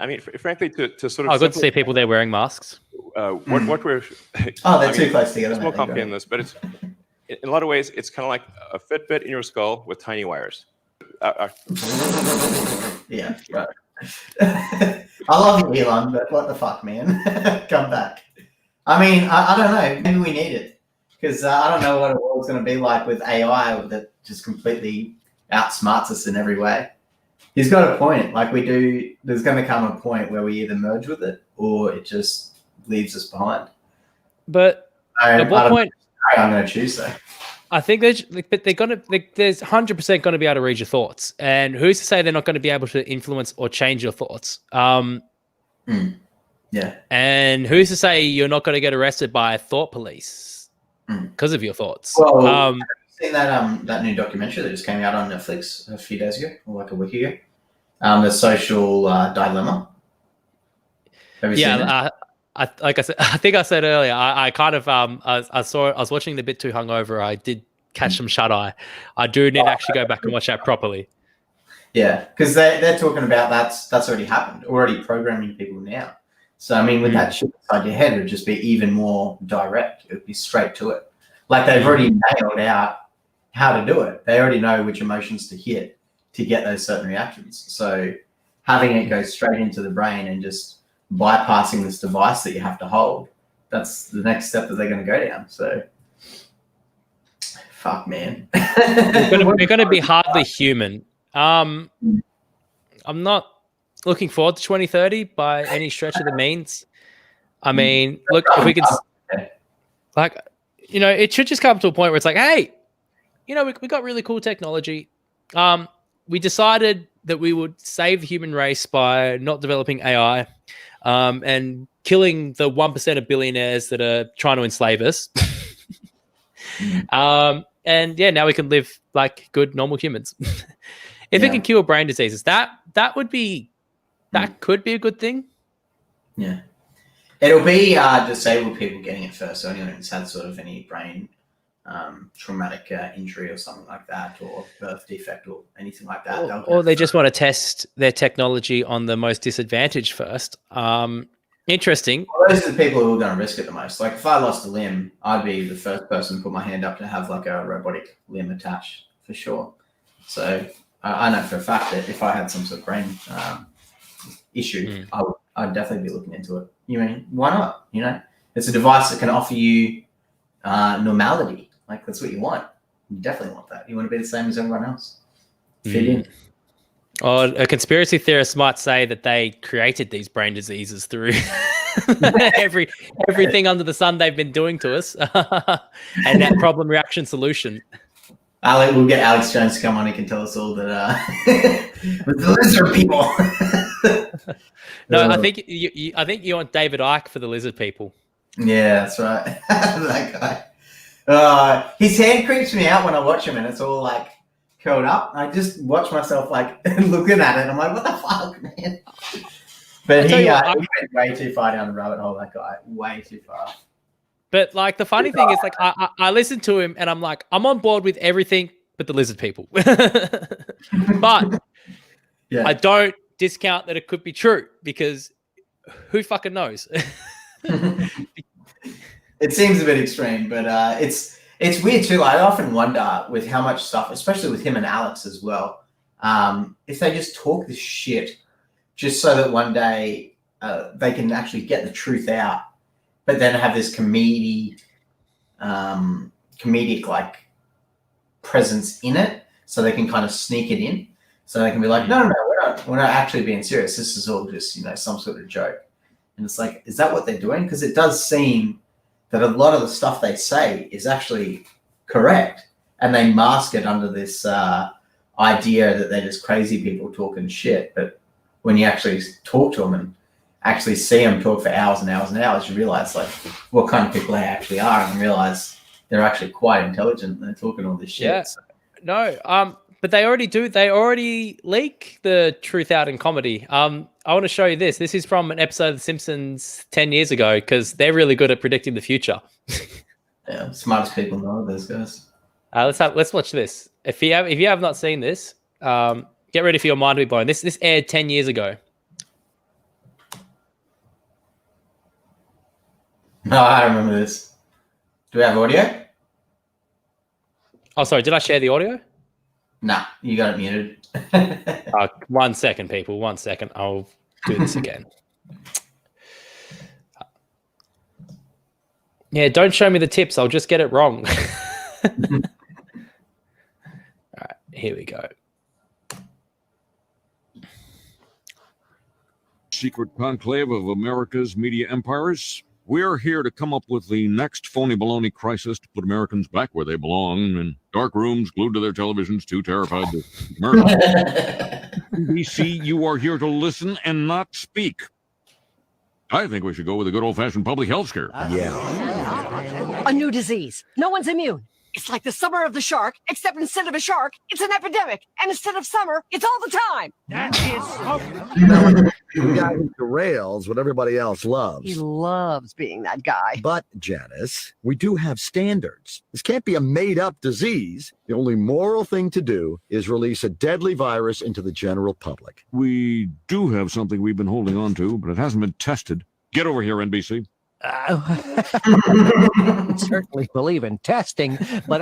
mean, frankly, to sort of. Oh, good to see people there wearing masks. What we're. They're too close together. It's more complicated than this, but it's in a lot of ways it's kind of like a Fitbit in your skull with tiny wires. Yeah. Right. I love you, Elon, but what the fuck, man? Come back. I mean, I don't know. Maybe we need it because I don't know what the world's going to be like with AI that just completely outsmarts us in every way. He's got a point. Like we do, there's going to come a point where we either merge with it or it just leaves us behind. But at what point? I'm going to choose though. I think there's 100% going to be able to read your thoughts, and who's to say they're not going to be able to influence or change your thoughts? Yeah. And who's to say you're not going to get arrested by thought police because of your thoughts? Well, have you seen that new documentary that just came out on Netflix a few days ago, or like a week ago? The Social Dilemma. Have you seen it? Like I said, I think I said earlier, I kind of I was watching the bit too hungover. I did catch some shut eye. I do need to actually go back and watch that properly. Yeah, because they're talking about that's already happened, already programming people now. So I mean, with that shit inside your head, it would just be even more direct. It would be straight to it. Like they've already nailed out how to do it. They already know which emotions to hit to get those certain reactions. So having it go straight into the brain and just bypassing this device that you have to hold, that's the next step that they're going to go down. So fuck, man. We're going to be hardly human. I'm not looking forward to 2030 by any stretch of the means. I mean, look, if we could, like, you know, it should just come to a point where it's like, hey, you know, we got really cool technology. We decided that we would save the human race by not developing AI and killing the 1% of billionaires that are trying to enslave us. And yeah, now we can live like good, normal humans. If it can cure brain diseases, that could be a good thing. Yeah. It'll be disabled people getting it first. So anyone who's had sort of any brain traumatic injury or something like that, or birth defect or anything like that. Or they just want to test their technology on the most disadvantaged first. Interesting. Well, those are the people who are going to risk it the most. Like if I lost a limb, I'd be the first person to put my hand up to have like a robotic limb attached for sure. So I know for a fact that if I had some sort of brain issue, I'd definitely be looking into it. You mean, why not? You know, it's a device that can offer you normality. Like that's what you want. You definitely want that. You want to be the same as everyone else. Fit in. Or a conspiracy theorist might say that they created these brain diseases through everything under the sun they've been doing to us, and that problem reaction solution. We'll get Alex Jones to come on. He can tell us all that with the lizard people. No, I think you want David Icke for the lizard people. Yeah, that's right. That guy. His hand creeps me out when I watch him, and it's all like curled up. I just watch myself like looking at it. I'm like, what the fuck, man? But he went way too far down the rabbit hole. That guy, way too far. But like the funny thing is, like I listen to him, and I'm like, I'm on board with everything but the lizard people. But yeah. I don't discount that it could be true, because who fucking knows? It seems a bit extreme, but it's weird too. I often wonder with how much stuff, especially with him and Alex as well, if they just talk this shit just so that one day they can actually get the truth out, but then have this comedic like presence in it, so they can kind of sneak it in, so they can be like, no, we're not actually being serious. This is all just some sort of joke. And it's like, is that what they're doing? Because it does seem that a lot of the stuff they say is actually correct, and they mask it under this idea that they're just crazy people talking shit. But when you actually talk to them and actually see them talk for hours and hours and hours, you realize like what kind of people they actually are, and realize they're actually quite intelligent. They're talking all this shit. Yeah. So. No, but they already do. They already leak the truth out in comedy. I want to show you this. This is from an episode of The Simpsons 10 years ago, because they're really good at predicting the future. Yeah, smartest people know those guys. Let's watch this. If you have not seen this, get ready for your mind to be blown. This aired 10 years ago. No, I remember this. Do we have audio? Oh, sorry. Did I share the audio? Nah, you got it muted. 1 second, people. 1 second. I'll do this again. Yeah, don't show me the tips. I'll just get it wrong. All right, here we go. Secret conclave of America's media empires. We're here to come up with the next phony baloney crisis to put Americans back where they belong, in dark rooms glued to their televisions, too terrified to murder. NBC, you are here to listen and not speak. I think we should go with a good old-fashioned public health scare. A new disease. No one's immune. It's like the summer of the shark, except instead of a shark, it's an epidemic. And instead of summer, it's all the time. That is the guy who derails what everybody else loves. He loves being that guy. But, Janice, we do have standards. This can't be a made-up disease. The only moral thing to do is release a deadly virus into the general public. We do have something we've been holding on to, but it hasn't been tested. Get over here, NBC. I certainly believe in testing, but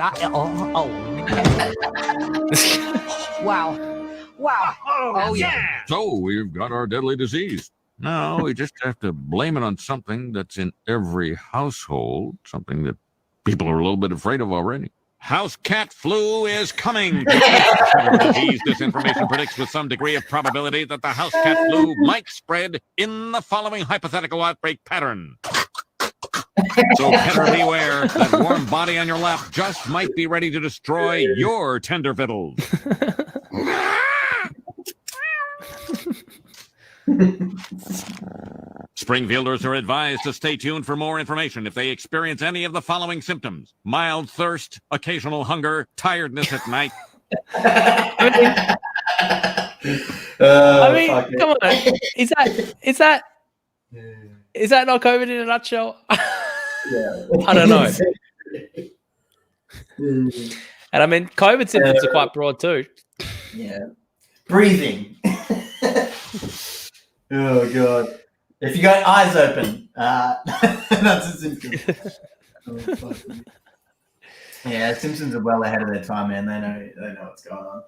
Wow. Oh, yeah. So we've got our deadly disease. Now we just have to blame it on something that's in every household, something that people are a little bit afraid of already. House cat flu is coming. Disease disinformation predicts with some degree of probability that the house cat flu might spread in the following hypothetical outbreak pattern. So better beware, that warm body on your lap just might be ready to destroy your tender fiddles. Springfielders are advised to stay tuned for more information if they experience any of the following symptoms: mild thirst, occasional hunger, tiredness at night. I mean, come on. Is that not COVID in a nutshell? Yeah. I don't know. And I mean, COVID symptoms are quite broad too. Yeah. Breathing. Oh, God. If you got eyes open, that's a symptom. Oh, fuck me. Yeah, Simpsons are well ahead of their time, man. They know what's going on.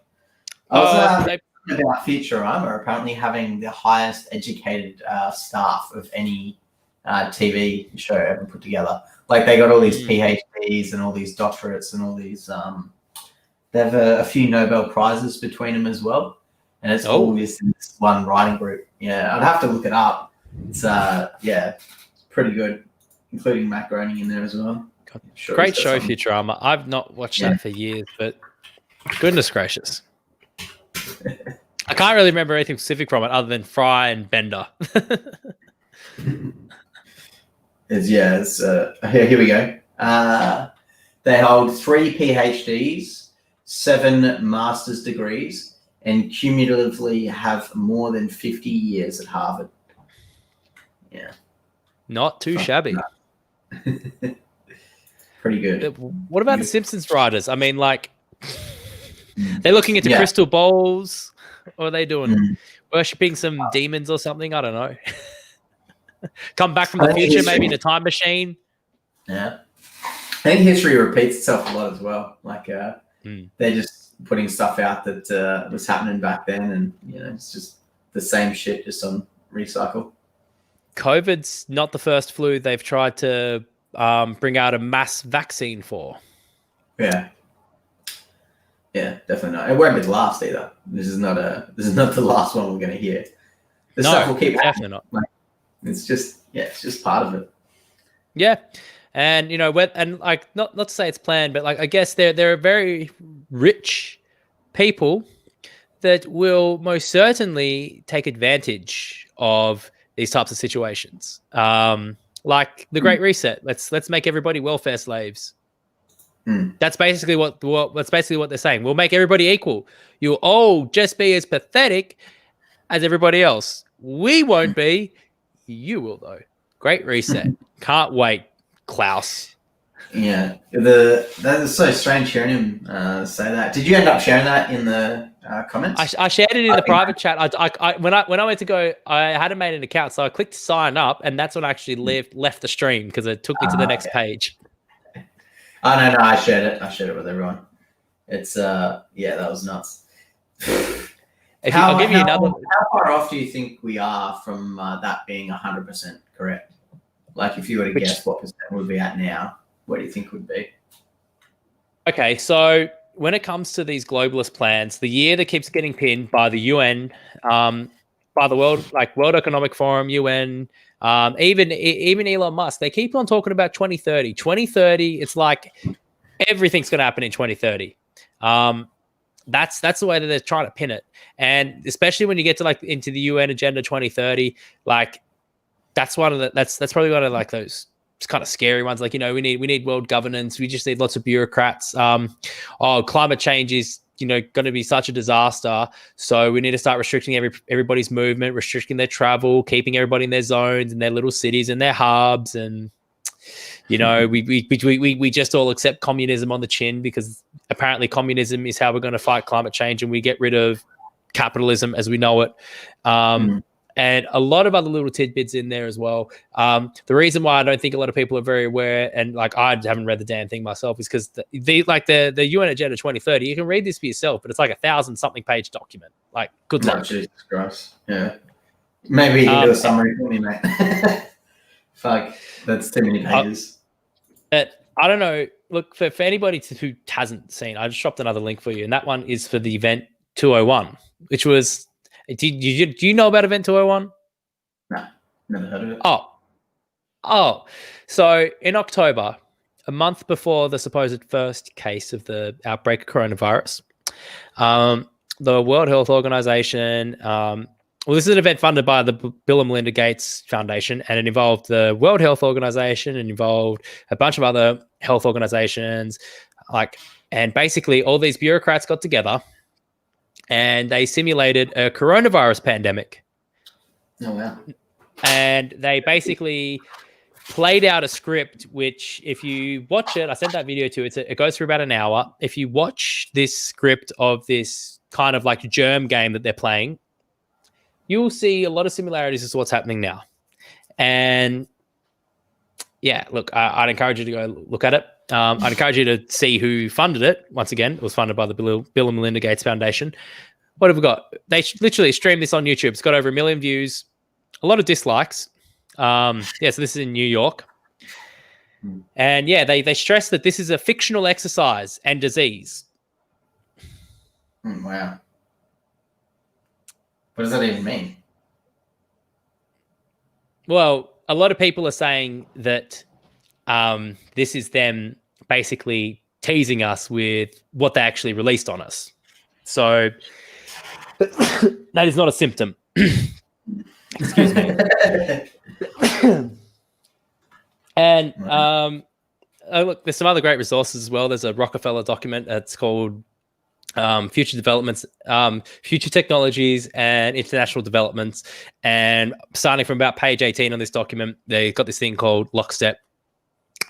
I was about Futurama apparently having the highest educated staff of any TV show ever put together. Like, they got all these PhDs and all these doctorates and all these. They have a few Nobel Prizes between them as well, and it's all this one writing group. Yeah, I'd have to look it up. It's it's pretty good, including Matt Groening in there as well. Sure, Great show, Futurama. I've not watched that for years, but goodness gracious. I can't really remember anything specific from it other than Fry and Bender. Here we go. They hold 3 PhDs, 7 master's degrees, and cumulatively have more than 50 years at Harvard. Yeah. Not too shabby. Pretty good. What about the Simpsons writers? I mean, like, they're looking into crystal balls, or are they doing worshipping some demons or something? I don't know. Come back from the future, maybe in a time machine. Yeah. I think history repeats itself a lot as well. Like, they're just putting stuff out that was happening back then, and it's just the same shit, just on recycle. COVID's not the first flu they've tried to bring out a mass vaccine for. Yeah, definitely not. It won't be the last either. This is not the last one we're going to hear. This stuff will keep happening. Definitely not. Like, it's just part of it. Yeah. And and like not to say it's planned, but like I guess there are very rich people that will most certainly take advantage of these types of situations. Like the Great Reset. Let's make everybody welfare slaves. That's basically what they're saying. We'll make everybody equal. You'll all just be as pathetic as everybody else. We won't be. You will though. Great Reset. Can't wait. Klaus. Yeah, that is so strange hearing him say that. Did you end up sharing that in the comments? I shared it in the private chat. When I went to go, I hadn't made an account, so I clicked sign up, and that's when I actually left the stream because it took me to the next page. Oh no, I shared it. I shared it with everyone. It's that was nuts. I'll give you another. How far off do you think we are from that being 100% correct? Like, if you were to guess what percent we'd be at now, what do you think would be? Okay, so when it comes to these globalist plans, the year that keeps getting pinned by the UN, by the World Economic Forum, UN, even Elon Musk, they keep on talking about 2030. 2030, it's like everything's going to happen in 2030. That's the way that they're trying to pin it, and especially when you get to like into the UN Agenda 2030, like. That's probably one of like those kind of scary ones. Like, we need world governance. We just need lots of bureaucrats. Climate change is, going to be such a disaster. So we need to start restricting everybody's movement, restricting their travel, keeping everybody in their zones and their little cities and their hubs. And, we just all accept communism on the chin because apparently communism is how we're going to fight climate change, and we get rid of capitalism as we know it. And a lot of other little tidbits in there as well. The reason why I don't think a lot of people are very aware, and like I haven't read the damn thing myself, is because the UN Agenda 2030, you can read this for yourself, but it's like 1,000-something page document. Like, good luck. Jesus Christ. Yeah. Maybe you can do a summary for me, mate. Fuck, that's too many pages. But I don't know. Look, for anybody who hasn't seen, I just dropped another link for you, and that one is for the event 201, which was. Do you know about Event 201? No, never heard of it. Oh. So in October, a month before the supposed first case of the outbreak of coronavirus, the World Health Organization, this is an event funded by the Bill and Melinda Gates Foundation, and it involved the World Health Organization and involved a bunch of other health organizations, and basically all these bureaucrats got together and they simulated a coronavirus pandemic. Oh, wow. And they basically played out a script, which if you watch it, I sent that video to you, it goes for about an hour. If you watch this script of this kind of like germ game that they're playing, you'll see a lot of similarities to what's happening now. And yeah, look, I'd encourage you to go look at it. I'd encourage you to see who funded it. Once again, it was funded by the Bill and Melinda Gates Foundation. What have we got? They literally streamed this on YouTube. It's got over 1 million views, a lot of dislikes. So this is in New York. And yeah, they stress that this is a fictional exercise and disease. Wow. What does that even mean? Well, a lot of people are saying that this is them basically teasing us with what they actually released on us. So that is not a symptom. Excuse me. And look, there's some other great resources as well. There's a Rockefeller document that's called Future Developments, Future Technologies and International Developments. And starting from about page 18 on this document, they got this thing called Lockstep.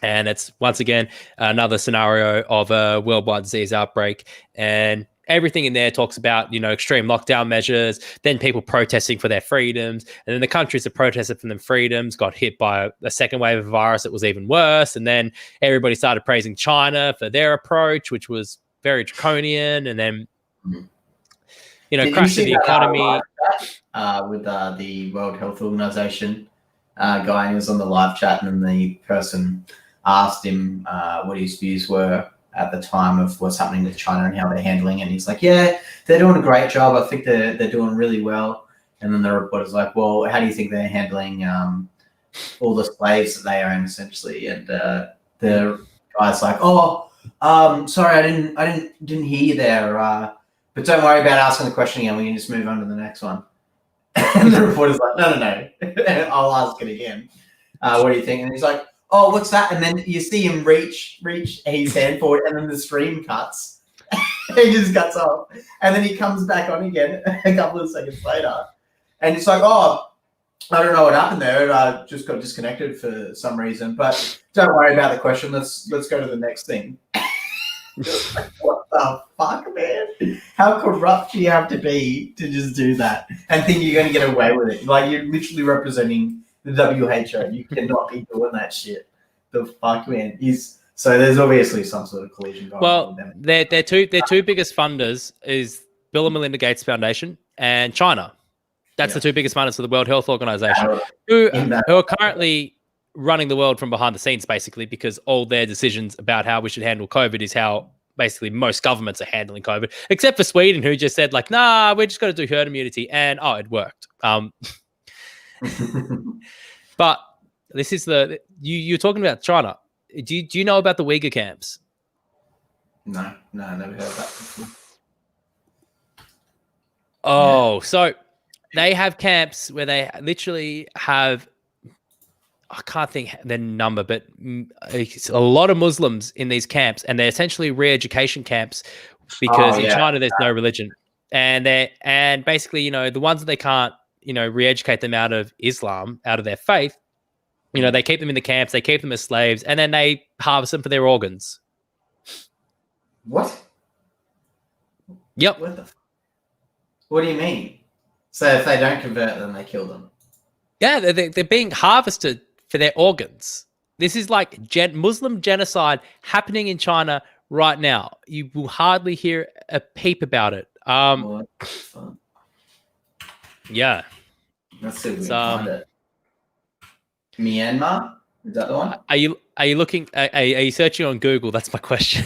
And it's, once again, another scenario of a worldwide disease outbreak. And everything in there talks about, extreme lockdown measures, then people protesting for their freedoms. And then the countries that protested for their freedoms got hit by a second wave of virus that was even worse. And then everybody started praising China for their approach, which was very draconian. And then, crashed the economy. With the World Health Organization guy who was on the live chat, and then the person asked him what his views were at the time of what's happening with China and how they're handling it. And he's like, yeah, they're doing a great job. I think they're doing really well. And then the reporter's like, well, how do you think they're handling all the slaves that they own, essentially? And the guy's like, sorry, I didn't hear you there. But don't worry about asking the question again. We can just move on to the next one. And the reporter's like, no. I'll ask it again. What do you think? And he's like, oh, what's that? And then you see him reach his hand forward, and then the stream cuts. He just cuts off. And then he comes back on again a couple of seconds later. And it's like, oh, I don't know what happened there. I just got disconnected for some reason. But don't worry about the question. Let's go to the next thing. What the fuck, man? How corrupt do you have to be to just do that and think you're going to get away with it? Like, you're literally representing the WHO. You cannot be doing that shit. The fuck, man. So there's obviously some sort of collision going on with them. Their two biggest funders is Bill and Melinda Gates Foundation and China. That's the two biggest funders for the World Health Organization, who are currently running the world from behind the scenes, basically, because all their decisions about how we should handle COVID is how basically most governments are handling COVID, except for Sweden, who just said, like, nah, we're just going to do herd immunity. And, it worked. But this is you're talking about China. Do you know about the Uyghur camps? No, I never heard of that before. So they have camps where they literally have, I can't think the number, but it's a lot of Muslims in these camps, and they're essentially re-education camps because in China there's no religion, and basically, the ones that they can't, re-educate them out of Islam, out of their faith, they keep them in the camps, they keep them as slaves, and then they harvest them for their organs. What? Yep. What do you mean? So if they don't convert, then they kill them? Yeah, they're being harvested for their organs. This is like Muslim genocide happening in China right now. You will hardly hear a peep about it. Yeah. Let's see if we can find it. Myanmar? Is that the one? Are you looking? Are you searching on Google? That's my question.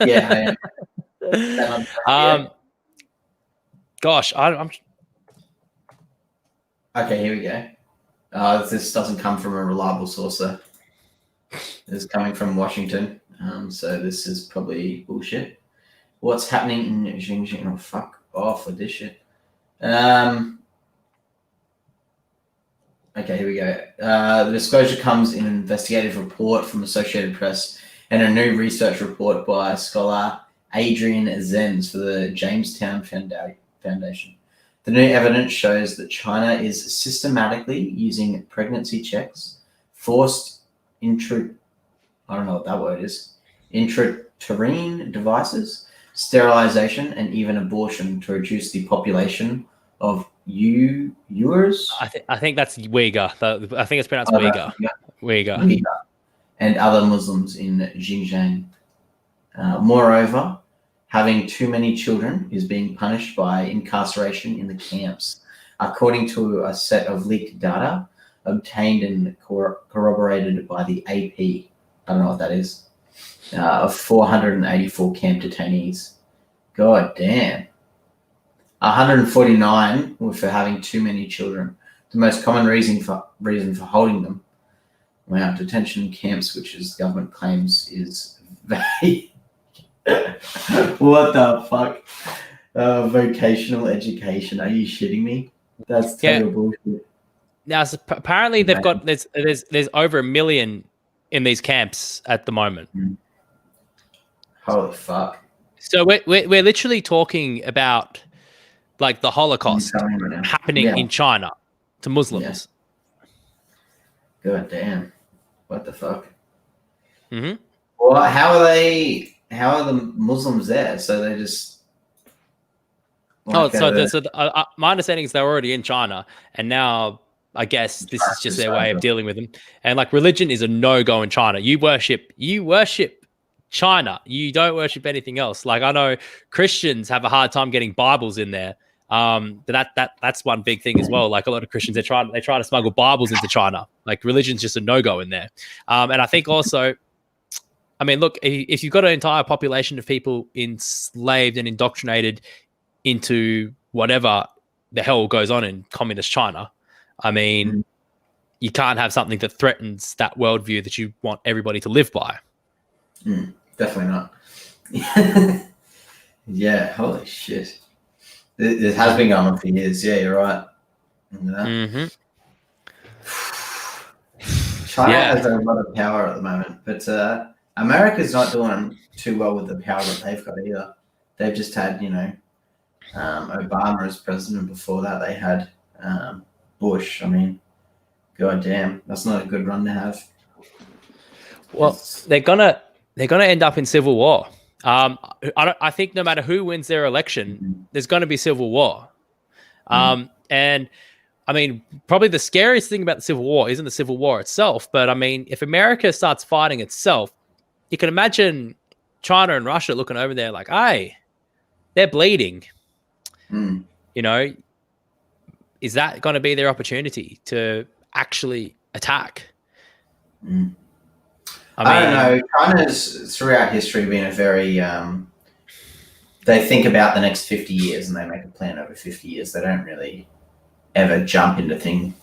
Yeah, I am. Gosh, I'm. Okay, here we go. This doesn't come from a reliable source, though. It's coming from Washington, so this is probably bullshit. What's happening in Xinjiang? Oh, fuck off with this shit. Okay, here we go. The disclosure comes in an investigative report from Associated Press and a new research report by scholar Adrian Zenz for the Jamestown Foundation. The new evidence shows that China is systematically using pregnancy checks, forced I don't know what that word is, intrauterine devices, sterilization, and even abortion to reduce the population of Uyghurs. I think that's Uyghur. I think it's pronounced Uyghur. Uyghur. And other Muslims in Xinjiang. Moreover, having too many children is being punished by incarceration in the camps, according to a set of leaked data obtained and corroborated by the AP. I don't know what that is. Of 484 camp detainees. God damn. 149 were for having too many children. The most common reason for holding them. Wow, detention camps, which is government claims is very. What the fuck? Vocational education. Are you shitting me? That's total bullshit. Now, apparently they've got there's over 1 million in these camps at the moment. Holy fuck! So we're literally talking about like the Holocaust happening in China to Muslims. Yeah. God damn! What the fuck? Mm-hmm. Well, how are they? How are the Muslims there? So they just. My understanding is they're already in China, and now I guess this is just their way of dealing with them. And like religion is a no-go in China. You worship China. You don't worship anything else. Like I know Christians have a hard time getting Bibles in there. But that's one big thing as well. Like a lot of Christians, they try to smuggle Bibles into China. Like religion's just a no-go in there. And I think also, I mean, look, if you've got an entire population of people enslaved and indoctrinated into whatever the hell goes on in communist China, I mean, you can't have something that threatens that worldview that you want everybody to live by. Definitely not. Yeah, holy shit. It has been going on for years. Yeah, you're right. Mm-hmm. China has a lot of power at the moment, but America's not doing too well with the power that they've got either. They've just had, Obama as president. Before that, they had Bush. I mean, goddamn, that's not a good run to have. Well, they're gonna end up in civil war. I think no matter who wins their election, there's going to be civil war. And I mean, probably the scariest thing about the civil war isn't the civil war itself, but I mean, if America starts fighting itself, you can imagine China and Russia looking over there like, hey, they're bleeding. Is that going to be their opportunity to actually attack? I don't know. China's throughout history been a very. They think about the next 50 years and they make a plan over 50 years. They don't really ever jump into things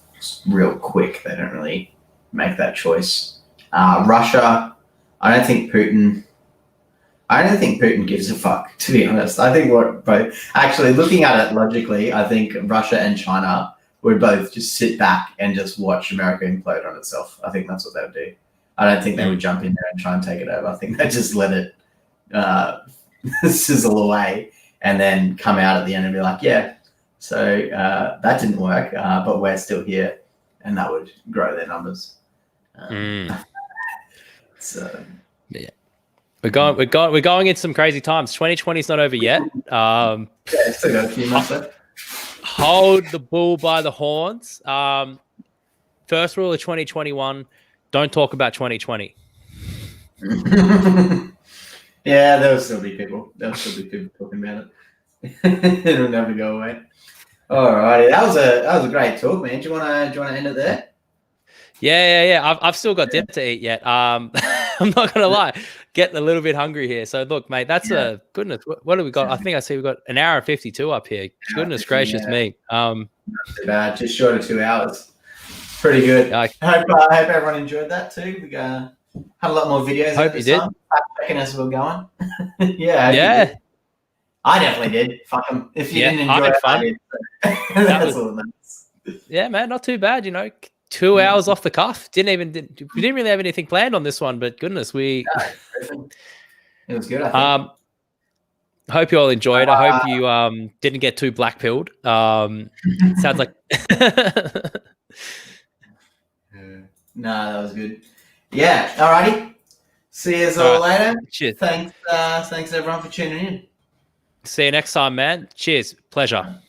real quick. They don't really make that choice. Russia, I don't think Putin gives a fuck, to be honest. I think actually looking at it logically, I think Russia and China would both just sit back and just watch America implode on itself. I think that's what they would do. I don't think they would jump in there and try and take it over. I think they just let it sizzle away and then come out at the end and be like, yeah, so that didn't work, but we're still here. And that would grow their numbers. So, yeah. We're going into some crazy times. 2020 is not over yet. Still got a few months left. Hold the bull by the horns. First rule of 2021, don't talk about 2020. Yeah, there'll still be people. There'll still be people talking about it. It'll never go away. Alrighty, that was a great talk, man. Do you wanna end it there? Yeah. I've still got dinner to eat yet. I'm not gonna lie, getting a little bit hungry here. So look, mate, that's a goodness. What do we got? I think I see we've got an hour and 52 up here. Goodness gracious me. Not too bad. Just short of 2 hours. Pretty good. I hope everyone enjoyed that too. We had a lot more videos. Hope you did. Checking as we're going. Yeah. I definitely did. Fuck them. If you didn't enjoy it, fun. I did. That's all that matters. Yeah, man, not too bad. 2 hours off the cuff. We didn't really have anything planned on this one, but goodness, it was good. I think. Hope you all enjoyed. I hope you didn't get too black pilled. Sounds like. No, that was good. Yeah. Alrighty. See you all later. Cheers. Thanks everyone for tuning in. See you next time, man. Cheers. Pleasure.